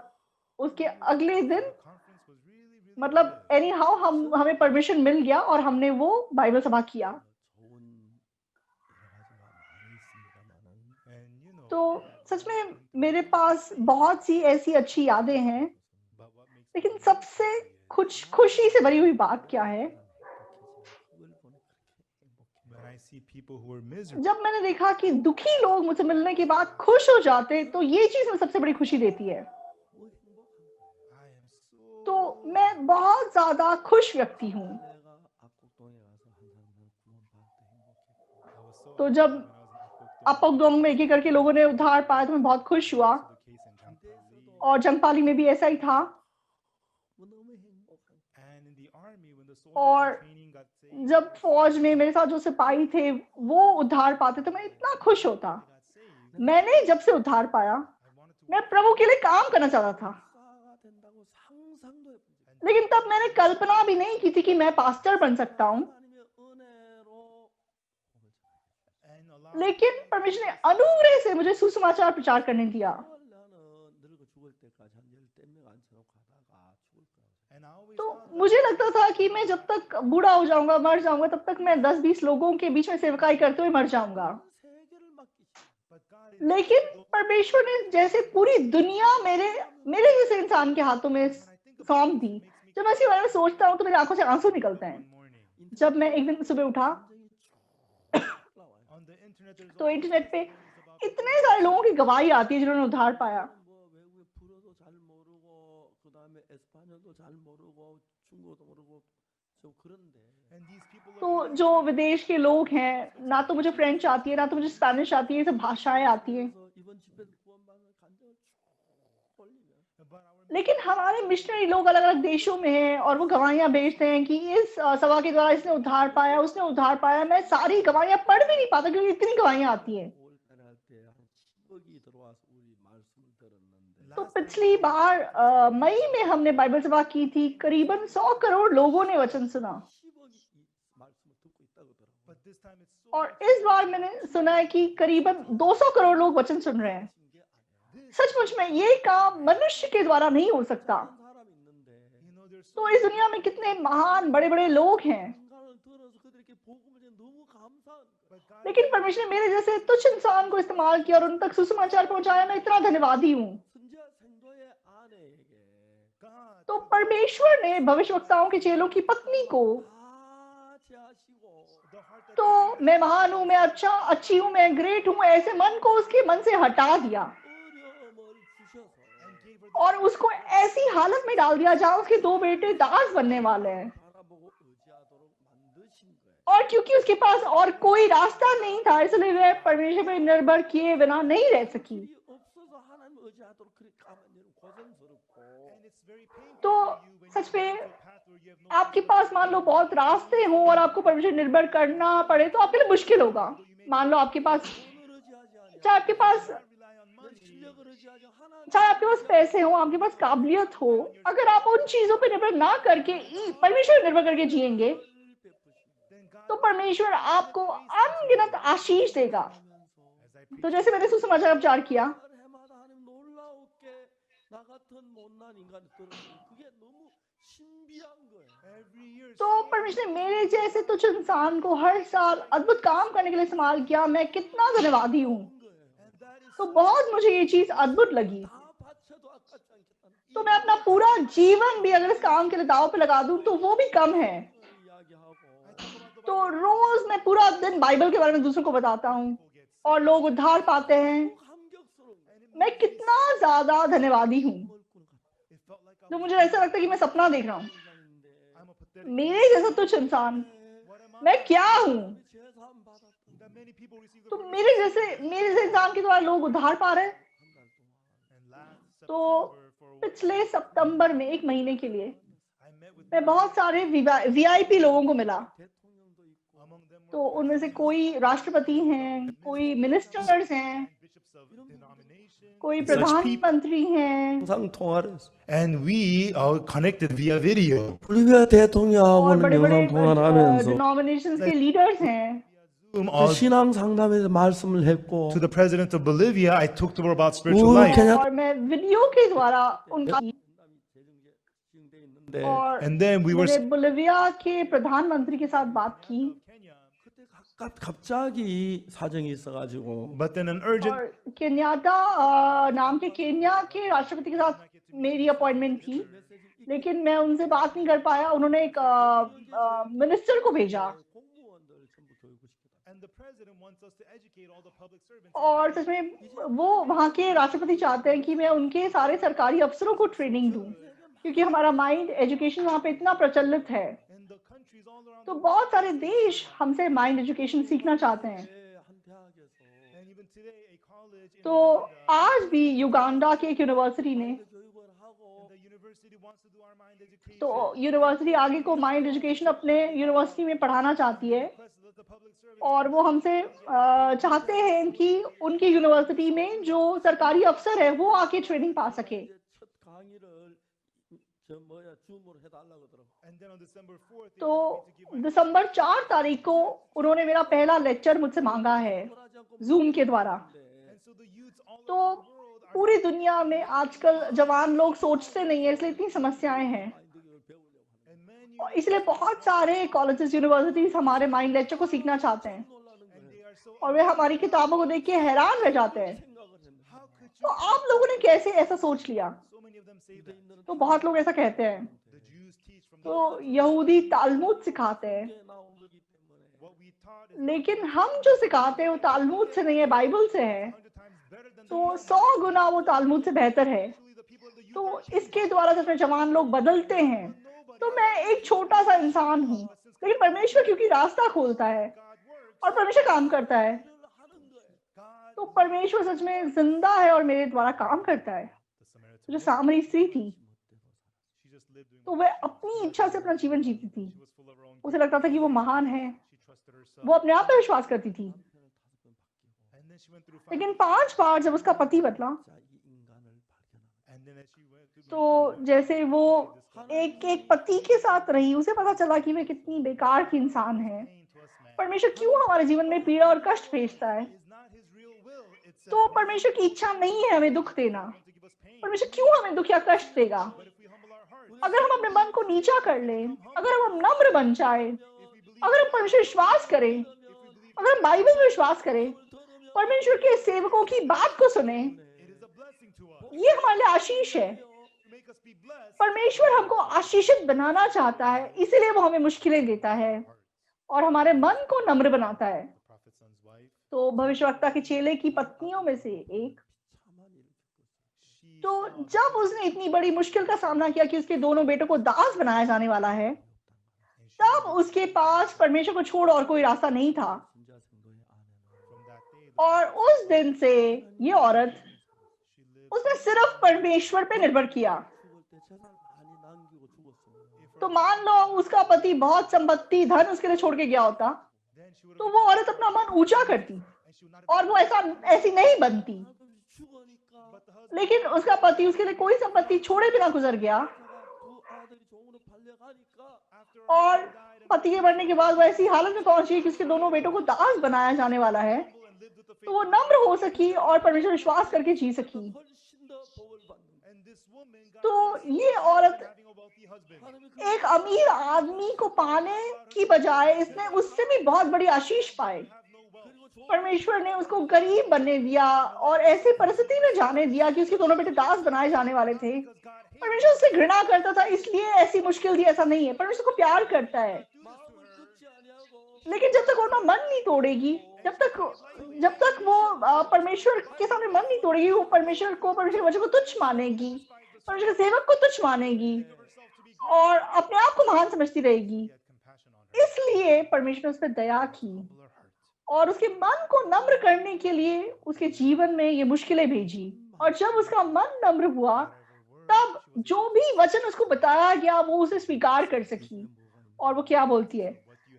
उसके अगले दिन The conference was really मतलब good. एनी हाउ हमें परमिशन मिल गया और हमने वो बाइबल सभा किया. 좋은 여러 가지가 많이 있습니다만은 And you know, तो सच में मेरे पास बहुत सी ऐसी अच्छी यादें हैं, but what makes लेकिन me सबसे खुशी से भरी हुई बात क्या है? 그걸 보니 그렇게 행복해. when I see people who are miserable, जब मैंने देखा कि दुखी लोग मुझसे मिलने के बाद खुश हो जाते, तो ये चीज मुझे सबसे बड़ी खुशी देती है. 뭐 행복한 I am so तो मैं बहुत ज्यादा खुश व्यक्ति हूँ. 내가 압곡동에 가서 한 사람들 구원받을 때 행복했고 I was so तो happy जब when I was in Apokdong. अपोकदोंग में एक करके लोगों ने उद्धार पाया तो मैं बहुत खुश हुआ. So the case in Champali. और जंगपाली में भी ऐसा ही था. 뭐 너무 행복한 And in the army, when the और soldiers in training got saved, जब फौज में मेरे साथ जो सिपाही थे वो उद्धार पाते तो मैं इतना खुश होता. they got saved, मैंने जब से उद्धार पाया, I wanted to मैं प्रभु के लिए काम करना चाहता था. 목사가 된다고 상상도 해본 적이 없어요. लेकिन तब मैंने कल्पना भी नहीं की थी कि मैं पास्टर बन सकता हूँ. 하나님의 은혜로 복을 전하게 and allow लेकिन परमेश्वर ने अनुग्रह से मुझे सुसमाचार प्रचार करने दिया. 나는 늙어 죽을 때까지 한 열댓 명 앉혀놓고 하다가 तो मुझे लगता था कि मैं जब तक बूढ़ा हो जाऊंगा, मर जाऊंगा, तब तक मैं 10-20 लोगों के बीच में सेवकाई करते हुए मर जाऊंगा। 세계를 맡기시. लेकिन परमेश्वर ने जैसे पूरी दुनिया मेरे जैसे इंसान के हाथों में सौंप दी। जब मैं इसके बारे में सोचता हूँ तो मेरी आंखों से आंसू निकलते हैं। जब मैं एक दिन सुबह उठा तो इंटरनेट पे इतने सारे लोगों की गवाही आती है जिन्होंने उद्धार पाया। 뭐 외국의 불어도 잘 모르고 그다음에 에스파뇰도 잘 모르고 중국어도 모르고 좀 그런데 तो जो विदेश के लोग हैं, ना तो मुझे फ्रेंच आती है, ना तो मुझे स्पेनिश आती है, ये सब भाषाएं आती हैं। 그래서 이번 집회에서 구원받는 간증을 쭉 올리면 लेकिन हमारे मिशनरी लोग अलग-अलग देशों में हैं और वो गवाहियाँ भेजते हैं कि इस सभा के द्वारा इसने उद्धार पाया, उसने उद्धार पाया। मैं सारी गवाहियाँ पढ़ भी नहीं पाता क्योंकि इतनी गवाहियाँ आती हैं। 5월 달에 할 때 한 10억이 들어와서 우리 말씀을 들었는데 तो पिछली बार मई में हमने बाइबल सभा की थी, करीबन 100 करोड़ लोगों ने वचन सुना। 10억이 이 말씀을 듣고 있다고 But 들어요. this time it's so और इस बार मैंने सुना है कि करीबन 200 करोड़ लोग वचन सुन रहे हैं। सचमुच में ये काम मनुष्य के द्वारा नहीं हो सकता। 한 사람 있는데 there's so तो इस दुनिया में कितने महान बड़े-बड़े लोग हैं, 인간을 들어서 그들에게 복음을 전해 너무 감사한 거예요. but God लेकिन परमेश्वर ने मेरे जैसे तुच्छ इंसान को इस्तेमाल किया और उन तक सुसमाचार पहुंचाया। मैं इतना धन्यवादी हूँ। 선지자 생도의 아내에게 God तो परमेश्वर ने भविष्यवक्ताओं के चेलों की पत्नी को, 다 제하시고 the heart that तो मैं महान हूँ, मैं अच्छी हूँ, मैं ग्रेट हूँ, ऐसे मन को उसके मन से हटा दिया 어려움을 주셔서 and gave her और उसको ऐसी हालत में डाल दिया जहाँ उसके 2 बेटे दास बनने वाले हैं। 바라보고 의지하도록 만드신 거예요. और क्योंकि उसके पास और कोई रास्ता नहीं था, इसलिए वह परमेश्वर पर निर्भर किए बिना नहीं रह सकी। 길이 없어서 하나님 의지하도록 그렇게 가면 고생스럽고 and it's very painful तो for you when such you में go to a path where you have no आपके पास मान लो बहुत रास्ते हों और आपको परमेश्वर निर्भर करना पड़े तो आपके लिए मुश्किल होगा। मान लो आपके पास, 돈을 의지하지 않냐 चाहे आपके पास not rely on 내 money. 실력을 의지하지 하나님 चाहे आपके पास पैसे हो, आपके पास काबिलियत हो, अगर आप उन चीजों पर निर्भर ना करके परमेश्वर पर निर्भर करके जिएंगे 베푸시고 Then God तो परमेश्वर आपको अनगिनत आशीष देगा। as I preach तो जैसे मैंने सुसमाचार प्रचार किया, 할 해마다 하나님 놀라웠게 나 같은 못난 인간이 들었어요. 그게 너무 신비한 거예요. every year तो परमेश्वर ने मेरे जैसे तुच्छ इंसान को हर साल अद्भुत काम करने के लिए इस्तेमाल किया। मैं कितना धन्यवादी हूँ। and that is तो बहुत मुझे ये चीज अद्भुत लगी। 다 바쳐도 아깝지 않겠다는 तो मैं अपना पूरा जीवन भी अगर इस काम के लिए दाव पे लगा दूं तो वो भी कम है। 걸 이야기하고 तो रोज मैं पूरा दिन बाइबल के बारे में दूसरों को बताता हूँ और लोग उद्धार पाते हैं। 감격스러운 거예요. मैं कितना ज्यादा धन्यवादी हूँ। 꼴 같아. it felt like I तो was मुझे ऐसा लगता है कि मैं सपना देख रहा हूँ। 인간인데 I'm a pathetic मेरे जैसा तुच्छ इंसान what am I मैं क्या हूँ? 제사함 받았던 that many people receive the तो promise मेरे जैसे इंसान के द्वारा लोग उद्धार पा रहे हैं। 한 달 동안 and last तो September for पिछले सितंबर में 1 महीने के लिए I met with मैं बहुत सारे वीआईपी लोगों को मिला। 대통령도 있고 among them तो were उनमें से कोई राष्ट्रपति हैं, कोई मिनिस्टर्स हैं, and bishops of denomination कोई such people प्रधानमंत्री हैं 영상 통화를 했어. and we are connected via video 볼리비아 और 대통령하고는 बड़े-बड़े 영상 통화를 하면서 डिनोमिनेशंस के लीडर्स हैं। Zoom 그 신앙 상담에서 말씀을 했고 to the president of Bolivia. I talked to her about spiritual 우후 life 케냐 और मैं वीडियो के द्वारा उनका 진행돼 있는데 और and then we were मैंने बोलिविया के प्रधानमंत्री के साथ बात की Kenya 그때 갑자기 사정이 있어가지고 but then an urgent और केन्याटा नाम के केन्या के राष्ट्रपति के साथ मेरी अपॉइंटमेंट थी, लेकिन मैं उनसे बात नहीं कर पाया। उन्होंने एक मिनिस्टर को भेजा 공무원들 전부 교육시켰다. and the president wants us to educate all the public servants और सच में वो वहाँ के राष्ट्रपति चाहते हैं कि मैं उनके सारे सरकारी अफसरों को ट्रेनिंग दूं, क्योंकि हमारा माइंड एजुकेशन वहाँ पे इतना प्रचलित है। in the countries all around तो the world. बहुत सारे देश हमसे माइंड एजुकेशन सीखना चाहते हैं। 한 대학에서 And even today a college in तो Uganda, आज भी युगांडा की एक यूनिवर्सिटी ने, 교육을 하고 the university wants to do our mind education. तो यूनिवर्सिटी आगे को माइंड एजुकेशन अपने यूनिवर्सिटी में पढ़ाना चाहती है Request that the public servants और वो हमसे चाहते हैं कि उनकी यूनिवर्सिटी में जो सरकारी अफसर है वो आके ट्रेनिंग पा सके। 이제 첫 강의를 저 뭐야 줌으로 해달라고 그러더라고. and then on December 4th they तो want me to give my दिसंबर 4 तारीख को उन्होंने मेरा पहला लेक्चर मुझसे मांगा है 돌아지 않고 जूम के द्वारा। and so the youths all तो around the world are पूरी दुनिया में आजकल जवान लोग सोचते नहीं है, इसलिए इतनी समस्याएं हैं। 마인드 교육을 배우려고 और इसलिए बहुत सारे कॉलेजेस, यूनिवर्सिटीज हमारे माइंड लेक्चर को सीखना चाहते हैं और वे हमारी किताबों को देख के हैरान रह जाते हैं। तो आप लोगों ने कैसे ऐसा सोच लिया? तो बहुत लोग ऐसा कहते हैं। तो यहूदी तालमुद सिखाते हैं, लेकिन हम जो सिखाते हैं वो तालमुद से नहीं है, बाइबल से है। तो 100 गुना वो तालमुद से बेहतर है। तो इसके द्वारा जब जवान लोग बदलते हैं, तो मैं एक छोटा सा इंसान हूँ, लेकिन परमेश्वर क्योंकि रास्ता खोलता है और परमेश्वर काम करता है, तो परमेश्वर सच में जिंदा है और मेरे द्वारा काम करता है। जो सामरी स्त्री थी, तो वह अपनी इच्छा से अपना जीवन जीती थी। उसे लगता था कि वो महान है, वो अपने आप पे विश्वास करती थी। लेकिन 5 बार जब उसका पति बदला, तो जैसे वो एक एक पति के साथ रही, उसे पता चला कि वे कितनी बेकार की इंसान है। परमेश्वर क्यों हमारे जीवन में पीड़ा और कष्ट भेजता है? तो परमेश्वर की इच्छा नहीं है हमें दुख देना। परमेश्वर क्यों हमें दुख या कष्ट देगा? अगर हम अपने मन को नीचा कर लें, अगर हम नम्र बन जाए, अगर हम परमेश्वर विश्वास करें, अगर हम बाइबल में विश्वास करें, परमेश्वर के सेवकों की बात को सुने, ये हमारे लिए आशीष है। परमेश्वर हमको आशीषित बनाना चाहता है, इसीलिए वो हमें मुश्किलें देता है और हमारे मन को नम्र बनाता है। तो भविष्यवक्ता के चेले की पत्नियों में से एक, तो जब उसने इतनी बड़ी मुश्किल का सामना किया कि उसके दोनों बेटों को दास बनाया जाने वाला है, तब उसके पास परमेश्वर को छोड़ और कोई रास्ता नहीं था। और उस दिन से ये औरत, उसने सिर्फ परमेश्वर पे निर्भर किया। तो मान लो उसका पति बहुत संपत्ति, धन उसके लिए छोड़ के गया होता, तो वो औरत अपना मन ऊंचा करती और वो ऐसी नहीं बनती। लेकिन उसका पति उसके लिए कोई संपत्ति छोड़े बिना गुजर गया, और पति के मरने के बाद वो ऐसी हालत में पहुंची कि उसके दोनों बेटों को दास बनाया जाने वाला है। तो वो नम्र हो सकी और परमेश्वर विश्वास करके जी सकी। तो ये औरत एक अमीर आदमी को पाने की बजाय इसने उससे भी बहुत बड़ी आशीष पाई। परमेश्वर ने उसको गरीब बनने दिया और ऐसी परिस्थिति में जाने दिया कि उसके दोनों बेटे दास बनाए जाने वाले थे। परमेश्वर उससे घृणा करता था, इसलिए ऐसी मुश्किल थी, ऐसा नहीं है। परमेश्वर को प्यार करता है, लेकिन जब तक वो अपना मन नहीं तोड़ेगी, जब तक वो परमेश्वर के सामने मन नहीं तोड़ेगी, वो परमेश्वर वचन को तुच्छ मानेगी, परमेश्वर के सेवक को तुच्छ मानेगी और अपने आप को महान समझती रहेगी। इसलिए परमेश्वर ने उस पर दया की और उसके मन को नम्र करने के लिए उसके जीवन में ये मुश्किलें भेजी। और जब उसका मन नम्र हुआ, तब जो भी वचन उसको बताया गया वो उसे स्वीकार कर सकी। और वो क्या बोलती है?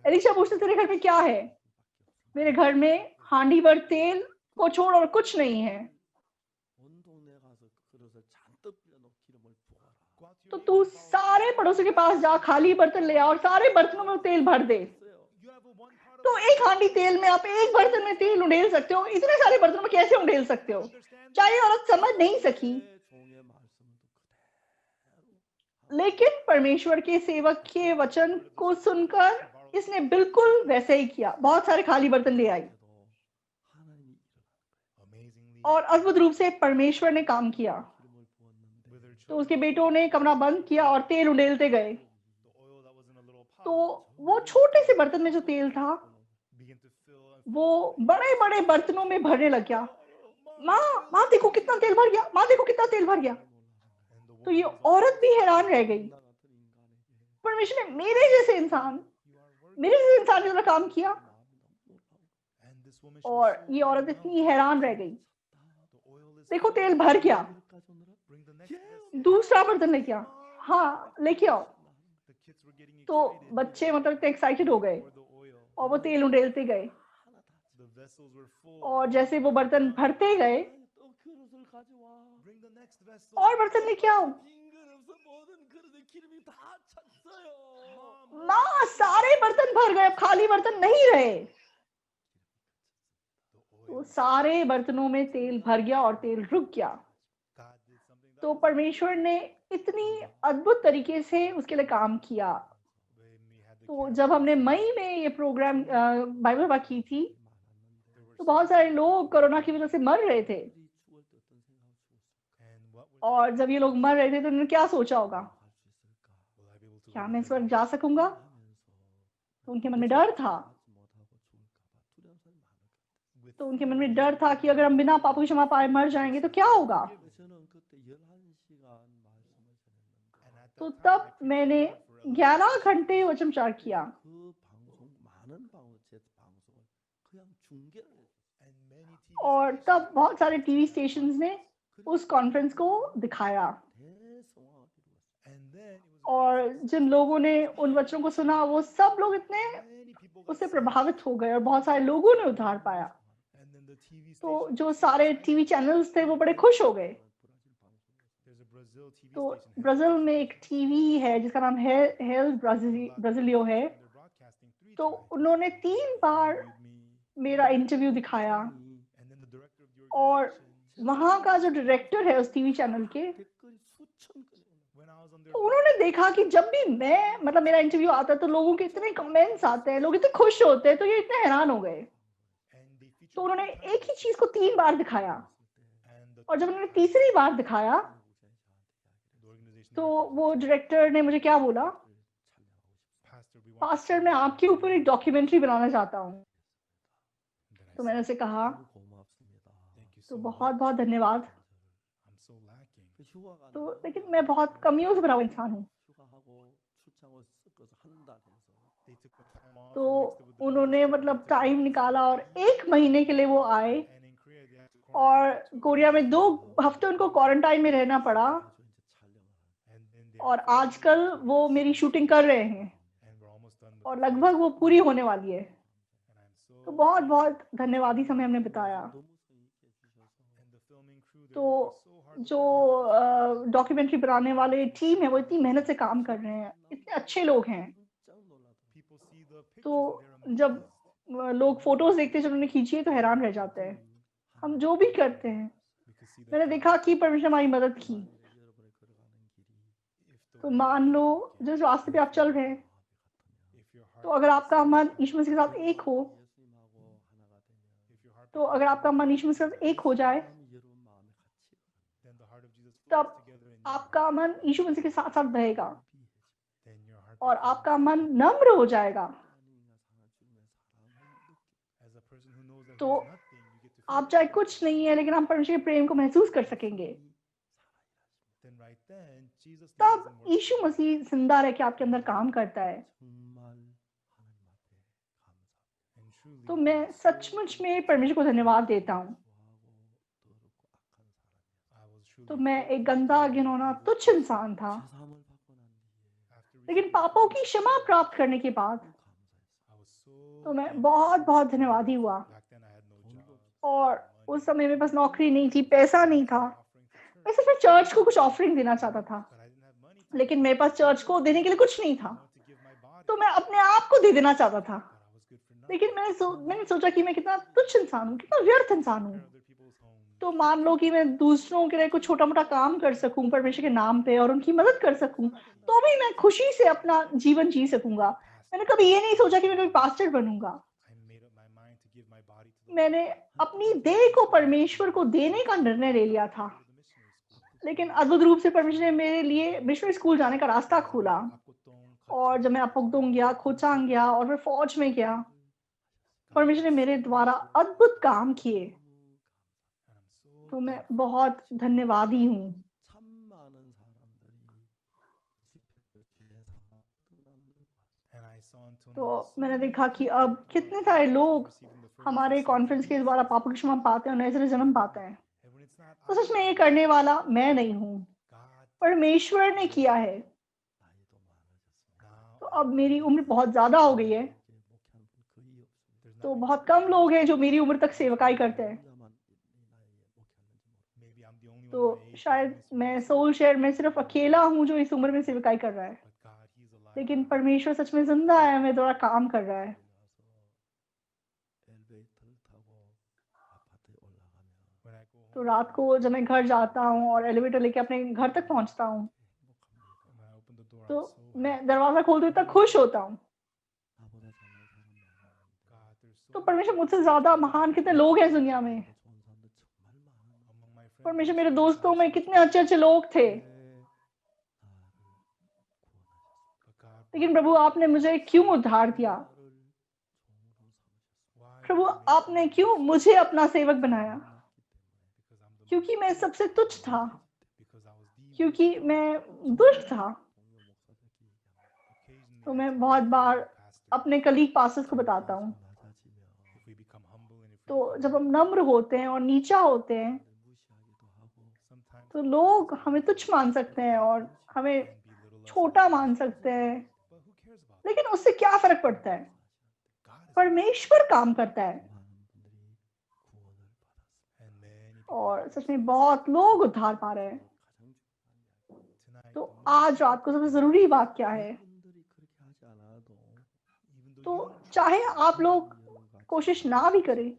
एलीशा पूछते, तेरे घर में क्या है? मेरे घर में हांडी भर तेल को छोड़ और कुछ नहीं है। तो तू सारे पड़ोसियों के पास जा, खाली बर्तन ले आ और सारे बर्तनों में तेल भर दे। तो एक हांडी तेल में आप एक बर्तन में तेल उंडेल सकते हो, इतने सारे बर्तनों में कैसे उंडेल सकते हो? चाहे औरत समझ नहीं सकी, लेकिन परमेश्वर के सेवक के वचन को सुनकर इसने बिल्कुल वैसे ही किया। बहुत सारे खाली बर्तन ले आई और अद्भुत रूप से परमेश्वर ने काम किया। तो उसके बेटों ने कमरा बंद किया और तेल उंडेलते गए। तो वो छोटे से बर्तन में जो तेल था, वो बड़े बड़े बर्तनों में भरने लग गया। माँ देखो कितना तेल भर गया, माँ देखो कितना तेल भर गया। तो ये औरत भी हैरान रह गई। परमेश्वर ने मेरे जैसे इंसान की तरह काम किया। और ये औरत इतनी हैरान रह गई। देखो तेल भर गया, दूसरा बर्तन लेके आओ, हाँ लेके आओ। तो बच्चे मतलब एक्साइटेड हो गए और वो तेल उंडेलते गए। और जैसे वो बर्तन भरते गए, और बर्तन लेके आओ। माँ सारे बर्तन भर गए, अब खाली बर्तन नहीं रहे। तो सारे बर्तनों में तेल भर गया और तेल रुक गया। तो परमेश्वर ने इतनी अद्भुत तरीके से उसके लिए काम किया। तो जब हमने मई में ये प्रोग्राम बाइबल सभा की थी, तो बहुत सारे लोग कोरोना की वजह से मर रहे थे। और जब ये लोग मर रहे थे तो उन्होंने क्या सोचा होगा, क्या मैं स्वर्ग जा सकूंगा? तो उनके मन में डर था। तो उनके मन में डर था कि अगर हम बिना पापों की क्षमा पाए मर जाएंगे तो क्या होगा। तो तब मैंने 11 घंटे वचन प्रचार किया। और तब बहुत सारे टीवी स्टेशंस ने उस कॉन्फ्रेंस को दिखाया, और जिन लोगों ने उन वचनों को सुना वो सब लोग इतने उससे प्रभावित हो गए और बहुत सारे लोगों ने उद्धार पाया। तो जो सारे टीवी चैनल्स थे वो बड़े खुश हो गए। तो ब्राजील में एक टीवी है जिसका नाम हेल ब्राजिलियो है। तो उन्होंने 3 बार मेरा इंटरव्यू दिखाया, और वहां का जो डायरेक्टर है उस टीवी चैनल के, तो उन्होंने देखा कि जब भी मैं मतलब मेरा इंटरव्यू आता है तो लोगों के इतने कमेंट्स आते हैं, लोग इतने खुश होते हैं, तो ये इतने हैरान हो गए। तो उन्होंने एक ही चीज को 3 बार दिखाया, और जब उन्होंने तीसरी बार दिखाया तो वो डायरेक्टर ने मुझे क्या बोला, पास्टर मैं आपके ऊपर एक डॉक्यूमेंट्री बनाना चाहता हूँ। तो मैंने उसे कहा तो बहुत बहुत धन्यवाद। तो लेकिन मैं बहुत कमियों से भरा हुआ इंसान हूँ। तो उन्होंने मतलब टाइम निकाला और 1 महीने के लिए वो आए, और कोरिया में 2 हफ्ते उनको क्वारंटाइन में रहना पड़ा, और आजकल वो मेरी शूटिंग कर रहे हैं और लगभग वो पूरी होने वाली है। तो बहुत बहुत धन्यवादी समय हमने बिताया। तो जो डॉक्यूमेंट्री बनाने वाले टीम है वो इतनी मेहनत से काम कर रहे हैं, इतने अच्छे लोग हैं। तो जब लोग फोटोज देखते हैं जो उन्होंने खींची है तो हैरान रह जाते हैं। हम जो भी करते हैं, मैंने देखा कि परमेश्वर हमारी मदद की। तो मान लो जिस रास्ते पे आप चल रहे हैं, तो अगर आपका मन यीशु मसीह के साथ एक हो, तो अगर आपका मन यीशु मसीह के साथ एक हो जाए, तब आपका मन यीशु मसीह के साथ साथ बहेगा और आपका मन नम्र हो जाएगा। तो आप चाहे कुछ नहीं है, लेकिन हम परमेश्वर के प्रेम को महसूस कर सकेंगे। तब यीशु मसीह जिंदा रह के आपके अंदर काम करता है। तो मैं सचमुच में परमेश्वर को धन्यवाद देता हूँ। तो मैं एक गंदा, घिनौना, तुच्छ इंसान था, लेकिन पापों की क्षमा प्राप्त करने के बाद तो मैं बहुत बहुत धन्यवादी हुआ। और उस समय मेरे पास नौकरी नहीं थी, पैसा नहीं था। मैं सिर्फ चर्च को कुछ ऑफरिंग देना चाहता था, लेकिन मेरे पास चर्च को देने के लिए कुछ नहीं था। तो मैं अपने आप को दे देना चाहता था, लेकिन मैंने सोचा कि मैं कितना तुच्छ इंसान हूँ, कितना व्यर्थ इंसान हूँ। तो मान लो कि मैं दूसरों के लिए कुछ छोटा मोटा काम कर सकूं परमेश्वर के नाम पे और उनकी मदद कर सकूं, तो भी मैं खुशी से अपना जीवन जी सकूंगा। मैंने कभी ये नहीं सोचा कि मैं कभी पास्टर बनूंगा। मैंने अपनी देह को परमेश्वर को देने का निर्णय ले लिया था, लेकिन अद्भुत रूप से परमेश्वर ने मेरे लिए मिशनरी स्कूल जाने का रास्ता खोला। और जब मैं अपुगदोंग गया, खोचांग गया और फिर फौज में गया, परमेश्वर ने मेरे द्वारा अद्भुत काम किए। तो मैं बहुत धन्यवादी हूँ। तो मैंने देखा कि अब कितने सारे लोग हमारे कॉन्फ्रेंस के द्वारा पापों की क्षमा पाते हैं और नए सिरे जन्म पाते हैं। तो सच में ये करने वाला मैं नहीं हूँ, परमेश्वर ने किया है। तो अब मेरी उम्र बहुत ज्यादा हो गई है, तो बहुत कम लोग हैं जो मेरी उम्र तक सेवकाई करते हैं। तो शायद मैं सोल शेयर में सिर्फ अकेला हूँ जो इस उम्र में सेवकाई कर रहा है, लेकिन परमेश्वर सच में जिंदा है, मेरे द्वारा काम कर रहा है। तो रात को जब मैं घर जाता हूँ और एलिवेटर लेके अपने घर तक पहुंचता हूँ, तो मैं दरवाजा खोलते इतना खुश होता हूँ। तो परमेश्वर मुझसे ज्यादा महान कितने लोग हैं इस दुनिया में। 좋은 사람들 정말 많은 Among my friends, परमेश्वर मेरे दोस्तों में कितने अच्छे अच्छे लोग थे, 나를 구원하셨습니다. but God, लेकिन प्रभु आपने मुझे क्यों उद्धार दिया? 나를 종으로 삼으셨습니다. why? प्रभु आपने क्यों मुझे अपना सेवक बनाया? Because I'm the क्योंकि मैं सबसे तुच्छ था, because I was the क्योंकि मैं दुष्ट था। 동료 목사들께 얘기합니다. occasionally तो I मैं tell बहुत my बार pastor, अपने कलीग पास्टर्स को बताता हूँ, 낮아지면 if we become humble and if we तो जब हम नम्र होते हैं और नीचा होते हैं 사람들 무시하기도 하고 sometimes तो लोग हमें तुच्छ मान सकते हैं और हमें can belittle us, छोटा मान सकते हैं, but who cares about that? लेकिन उससे क्या फर्क पड़ता है? God is परमेश्वर काम करता है 많은 분들이 구원을 받았습니다. and many people और सच में बहुत लोग उद्धार पा रहे हैं। 가장 중요한 이야기. tonight, तो the most आज रात को सबसे जरूरी बात क्या है? 여러분들이 그렇게 하지 않아도 even though तो you don't चाहे आप लोग 여러분과 कोशिश ना भी करें,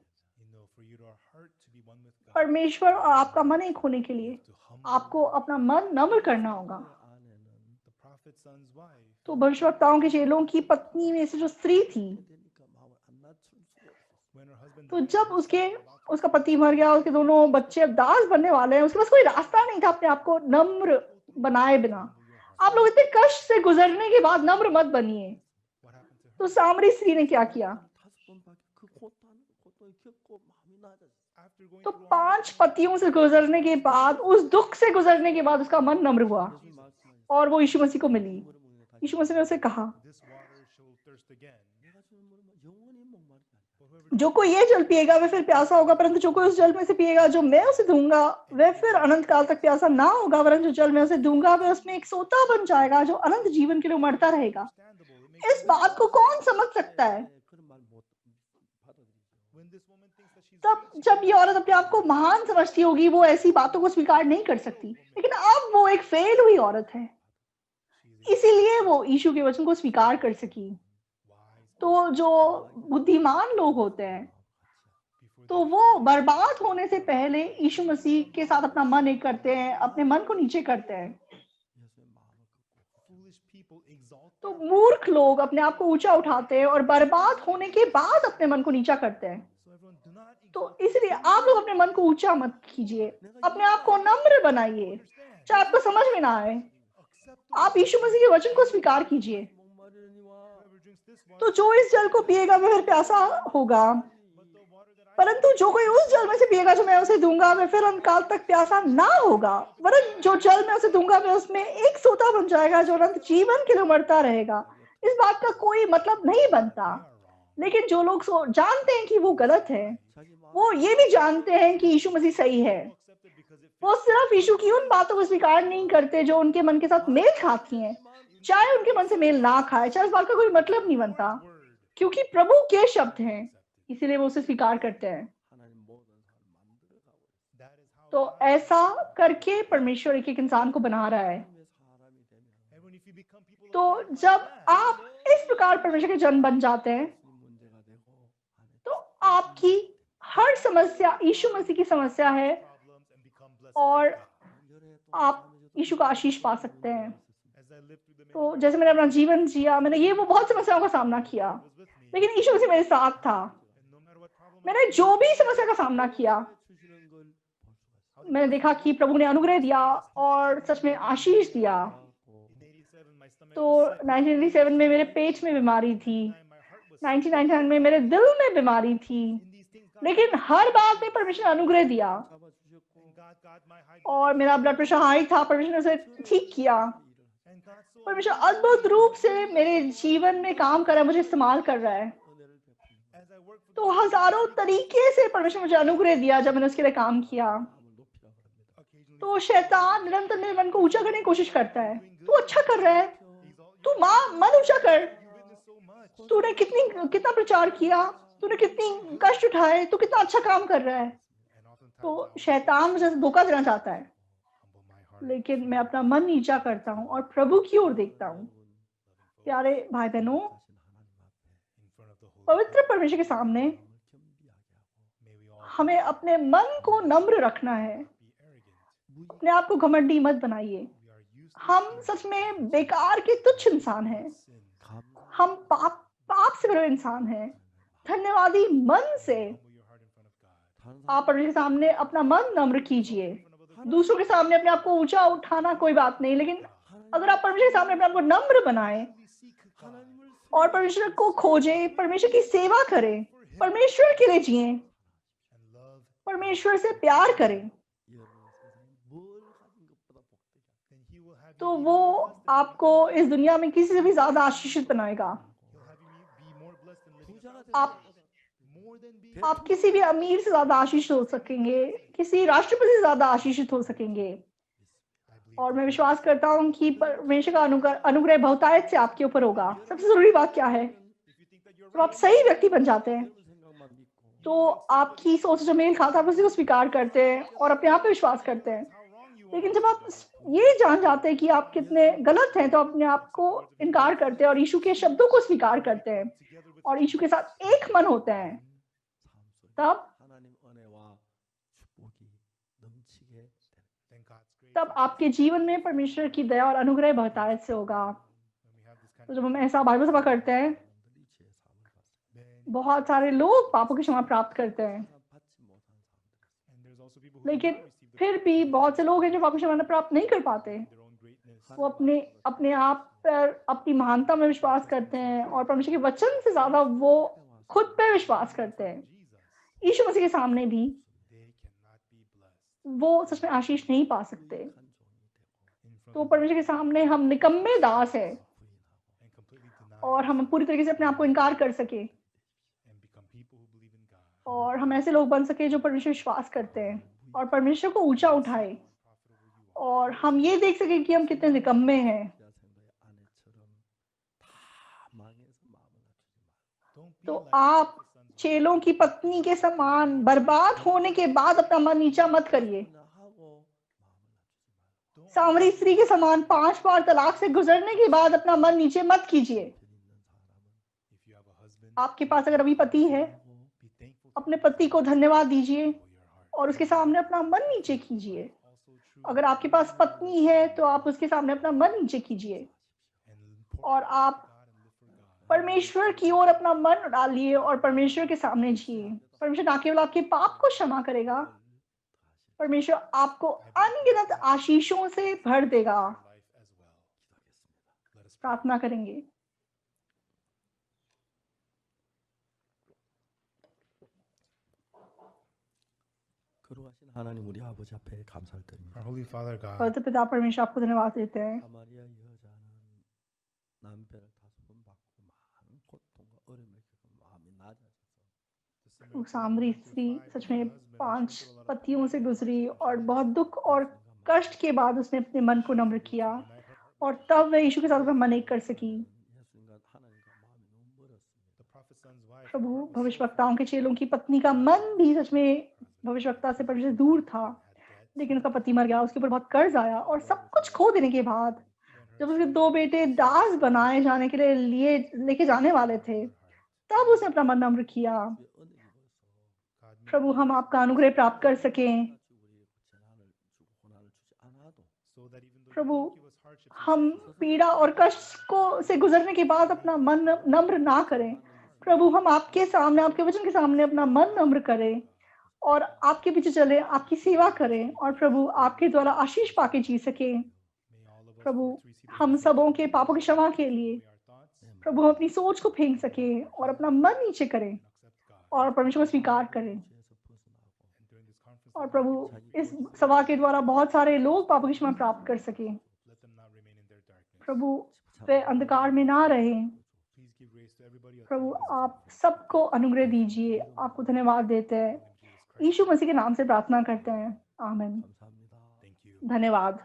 for you to our heart to be one with God, परमेश्वर और आपका मन एक होने के लिए to humble आपको अपना मन नम्र करना होगा। 그 안에는 the prophet's son's wife, तो भविष्यवक्ताओं के चेलों की पत्नी में से जो स्त्री थी, 되니까 마음을 안 낮출 수가 없었어요. when her husband तो died, जब her उसके son about to उसका पति मर गया, उसके दोनों बच्चे अब दास बनने वाले हैं, उसके पास कोई रास्ता नहीं था अपने आप को नम्र बनाए बिना। आप लोग इतने कष्ट से गुजरने के बाद नम्र मत बनिए। what happened to her? तो सामरी स्त्री ने क्या किया? 5번밖에 그 고통을 겪고 마음이 낮아졌어요. After going तो through all 5 पतियों से गुजरने के बाद, उस दुख से गुजरने के बाद उसका मन नम्र हुआ 예수님 말씀하셨어요. और वो यीशु मसीह को मिली। 물을 먹는 거 यीशु मसीह ने उसे कहा, this water shall thirst again, 내가 주는 물은 영원히 목마르지 않아요. but whoever जो कोई ये जल पिएगा वह फिर प्यासा होगा, परंतु जो कोई उस जल में से पिएगा जो मैं उसे दूंगा वह फिर अनंत काल तक प्यासा ना होगा, वरन जो जल मैं उसे दूंगा वह उसमें एक सोता बन जाएगा जो अनंत जीवन के लिए उमड़ता रहेगा। understandable, it makes इस बात को कौन समझ सकता है? 그런 말 못 받아들이죠. when this woman thinks that she's तब जब ये औरत अपने आप को महान समझती होगी, वो ऐसी बातों को स्वीकार नहीं कर सकती। लेकिन अब वो एक फेल हुई औरत है, इसीलिए वो यीशु के वचन को स्वीकार कर सकी। wise तो जो बुद्धिमान लोग होते हैं, before तो वो बर्बाद होने से पहले यीशु मसीह के साथ अपना मन एक करते हैं, अपने मन को नीचे करते हैं। 예수의 마음을 긋고 foolish people exalt तो मूर्ख लोग अपने आप को ऊंचा उठाते हैं और बर्बाद होने के बाद अपने मन को नीचा करते हैं। so everyone do not तो exalt इसलिए आप लोग अपने मन को ऊंचा मत कीजिए, अपने आप को नम्र बनाइए, understand चाहे आपको समझ में ना आए। accept आप यीशु मसीह के वचन को स्वीकार कीजिए। 목마르니와 whoever drinks this water तो जो इस जल को पिएगा वह फिर प्यासा होगा, but the water that I परंतु जो कोई उस जल में से पिएगा जो मैं उसे दूंगा वह फिर अनकाल तक प्यासा ना होगा, वरन जो जल मैं उसे दूंगा वह उसमें एक सोता बन जाएगा जो अनंत जीवन के लिए उमड़ता रहेगा। इस बात का कोई मतलब नहीं बनता, are wrong लेकिन जो लोग जानते हैं कि वो गलत है, 자기 마음 वो ये भी जानते हैं कि यीशु मसीह सही है। accept it because it वो सिर्फ यीशु की उन बातों को स्वीकार नहीं करते जो उनके मन के साथ मेल खाती हैं, चाहे उनके मन से मेल ना खाए, चाहे इस बात का कोई मतलब नहीं बनता, word क्योंकि प्रभु के शब्द हैं, इसीलिए वो उसे स्वीकार करते हैं। 하나님 모든 사람 만들어가고 있어요. that is how तो God- ऐसा करके परमेश्वर एक एक इंसान को बना रहा है। 하나님의 사람이 되면 and when if you become people of तो God like जब that, आप इस प्रकार परमेश्वर के जन बन जाते हैं, 무슨 문제가 되고 안에 तो आपकी हर समस्या यीशु मसीह की समस्या है problems and become blessed और with God. 연결해 또 आप 하나님의 यीशु का आशीष पा सकते हैं। As I lived through the तो many जैसे मैंने अपना जीवन जिया, मैंने ये वो बहुत समस्याओं का सामना किया, was with me, लेकिन यीशु मसीह मेरे साथ था। and no matter what problem I मैंने जो भी समस्या का सामना किया, 주시는 걸 볼 수가 있어요. मैंने देखा कि प्रभु ने अनुग्रह दिया और सच में आशीष दिया। in 87 my stomach तो was sick. 1987 में मेरे पेट में बीमारी थी, 9 my heart was sick. 1999 में मेरे दिल में बीमारी थी, In these things God लेकिन हर बात में परमेश्वर ने अनुग्रह दिया 잡아주셨고 and God got my high और मेरा ब्लड प्रेशर हाई था, परमेश्वर ने उसे ठीक किया। and God so परमेश्वर अद्भुत रूप से मेरे जीवन में काम कर रहा है, मुझे इस्तेमाल कर रहा है। 은혜를 베푸는 as I worked for तो हजारों तरीके से परमेश्वर मुझे अनुग्रह दिया जब मैंने उसके लिए काम किया। 마음을 높이라 그럽니다. occasionally तो शैतान निरंतर मेरे मन को ऊंचा करने की कोशिश करता है। तू अच्छा कर रहा है, exalt तू मन ऊंचा कर, you witness so much तूने कितना प्रचार किया, तूने कितनी कष्ट उठाए, तू कितना अच्छा काम कर रहा है। and oftentimes तो I'll शैतान मुझे धोखा देना चाहता है, humble my heart लेकिन मैं अपना मन नीचा करता हूँ और प्रभु की ओर देखता हूँ। प्यारे भाई बहनों, in front of the Holy पवित्र परमेश्वर के सामने 마음을 겸비하게 하고 may we all हमें अपने मन को नम्र रखना है। be arrogant अपने आप को घमंडी मत बनाइए। we are used to हम सच में बेकार के तुच्छ इंसान हैं, sin 감사 हम पाप से भरे इंसान हैं, धन्यवादी मन से humble your heart in front of God. 다른 आप परमेश्वर के सामने अपना मन नम्र कीजिए। In front of other दूसरों के सामने अपने आप को ऊंचा उठाना कोई बात नहीं, लेकिन अगर आप परमेश्वर के सामने अपने आप को नम्र बनाएं people, seek God 하나님을 और परमेश्वर को खोजें, परमेश्वर की सेवा करें, परमेश्वर के लिए जिएं, and love, परमेश्वर से प्यार करें, 여러분 세상에 뭘 가진 것보다 복되게 then He will have तो you वो be more blessed than आपको इस दुनिया में किसी से भी ज्यादा आशीषित बनाएगा। He'll have you be more blessed than living 부자가 a आप more than being आप किसी भी अमीर से ज्यादा आशीषित हो सकेंगे, किसी राष्ट्रपति से ज्यादा आशीषित हो सकेंगे। I believe और मैं विश्वास करता हूँ कि परमेश्वर का अनुग्रह बहुतायत से आपके ऊपर होगा। सबसे जरूरी बात क्या है? if you think that you're जब आप सही व्यक्ति बन जाते हैं 여러분 생각만 믿고 तो आपकी सोच जो मेल खाता है आप उसी को स्वीकार करते हैं और अपने आप पे विश्वास करते हैं। how wrong you लेकिन are, जब आप ये जान जाते हैं कि आप कितने गलत हैं तो अपने आप को इनकार करते हैं और यीशु के शब्दों को स्वीकार करते हैं together with और यीशु के साथ एक मन होते हैं, 삶 속에 तब 하나님 은혜와 축복이 넘치게 되는 then God's grace. तब आपके जीवन में परमेश्वर की दया और अनुग्रह बहुतायत से होगा। When we have this kind तो of जब हम ऐसा बाइबल सभा करते हैं, 사람들이 지혜 삶을 받습니다. then बहुत सारे लोग पापों की क्षमा प्राप्त करते हैं, 받지 못한 사람들이 and there's also people who लेकिन do not receive the फिर भी बहुत से लोग हैं जो पापों की क्षमा प्राप्त नहीं कर पाते। their own greatness. वो अपने अपने आप पर अपनी महानता में विश्वास करते हैं और परमेश्वर के वचन से ज्यादा वो खुद पे विश्वास करते हैं। Jesus, यीशु मसीह के सामने भी they cannot be blessed वो सच में आशीष नहीं पा सकते। 한 종이 되고 in front तो of परमेश्वर के सामने हम निकम्मे दास है and completely deny और हम पूरी तरीके से अपने आप को इनकार कर सके and become people who believe in God. और हम ऐसे लोग बन सके जो परमेश्वर विश्वास करते हैं और परमेश्वर को ऊंचा उठाए Profitable you are. और हम ये देख सके कि हम कितने निकम्मे हैं। 야생의 아내처럼 다 망해서 마음을 낮추지 말고 Don't be तो like आप the sons of चेलों की पत्नी के समान बर्बाद होने के बाद अपना मन नीचा मत करिए। 하고 마음을 낮추지 말고 सामरी स्त्री के समान 5 बार तलाक से गुजरने के बाद अपना मन नीचे मत कीजिए। 편 있는 사람은 if you have a husband, आपके पास अगर अभी पति है, 하고 be thankful अपने पति को धन्यवाद दीजिए for your heart. और उसके सामने अपना मन नीचे कीजिए। Also true अगर आपके पास पत्नी है तो आप उसके सामने अपना मन नीचे कीजिए and और आप God and live for God. परमेश्वर की ओर अपना मन डालिए और परमेश्वर के सामने जिए। परमेश्वर ना केवल आपके पाप को क्षमा करेगा, परमेश्वर आपको अनगिनत आशीषों से भर देगा। Your life as well. Let us pray. प्रार्थना करेंगे। 거룩하신 하나님 우리 아버지 앞에 감사를 드립니다. Our Holy Father God, पवित्र पिता परमेश्वर आपको धन्यवाद देते हैं। 사마리아 여자는 남편을 5번 받고 많은 고통과 어려움을 겪은 마음이 낮아져서 वो सामरी स्त्री सच में 5 पतियों से गुजरी और बहुत दुख और कष्ट के बाद उसने अपने मन को नम्र किया और तब वह यीशु के साथ अपना मन एक कर सकी। 예수님과 하나님과 마음이 너무 멀었습니다. the prophet's son's wife, प्रभु भविष्यवक्ताओं के चेलों की पत्नी का मन भी सच में भविष्यवक्ता से परमेश्वर से दूर था, लेकिन उसका पति मर गया, उसके ऊपर बहुत कर्ज आया और सब कुछ खो देने के बाद जब उसके 2 बेटे दास बनाए जाने के लिए लेके जाने वाले थे, तब उसने अपना मन नम्र किया। 우리 은혜를 입어서 God, प्रभु हम आपका अनुग्रह प्राप्त कर सकें, 우리 재난을 주고 고난을 주지 않아도 so that even though Prabhu, you give us hardships, हम पीड़ा और कष्ट को से गुजरने के बाद अपना मन नम्र ना करें। प्रभु हम आपके सामने, आपके वचन के सामने अपना मन नम्र करें और आपके पीछे चले, आपकी सेवा करें और प्रभु आपके द्वारा आशीष पाके जी सके। may all of us Prabhu who receive the हम सबों के पापों की क्षमा के लिए may our thoughts प्रभु हम अपनी सोच को फेंक सके और अपना मन नीचे करें and accept God. और परमेश्वर को स्वीकार करें। And during this conference, और प्रभु इस सभा के द्वारा बहुत सारे लोग पापों की क्षमा प्राप्त कर सके। let them not remain in their darkness. प्रभु वे अंधकार में ना रहें। Please give grace to everybody else. प्रभु आप सबको अनुग्रह दीजिए। आपको धन्यवाद देते हैं, यीशु मसीह के नाम से प्रार्थना करते हैं, आमीन। 감사합니다. Thank you. धन्यवाद।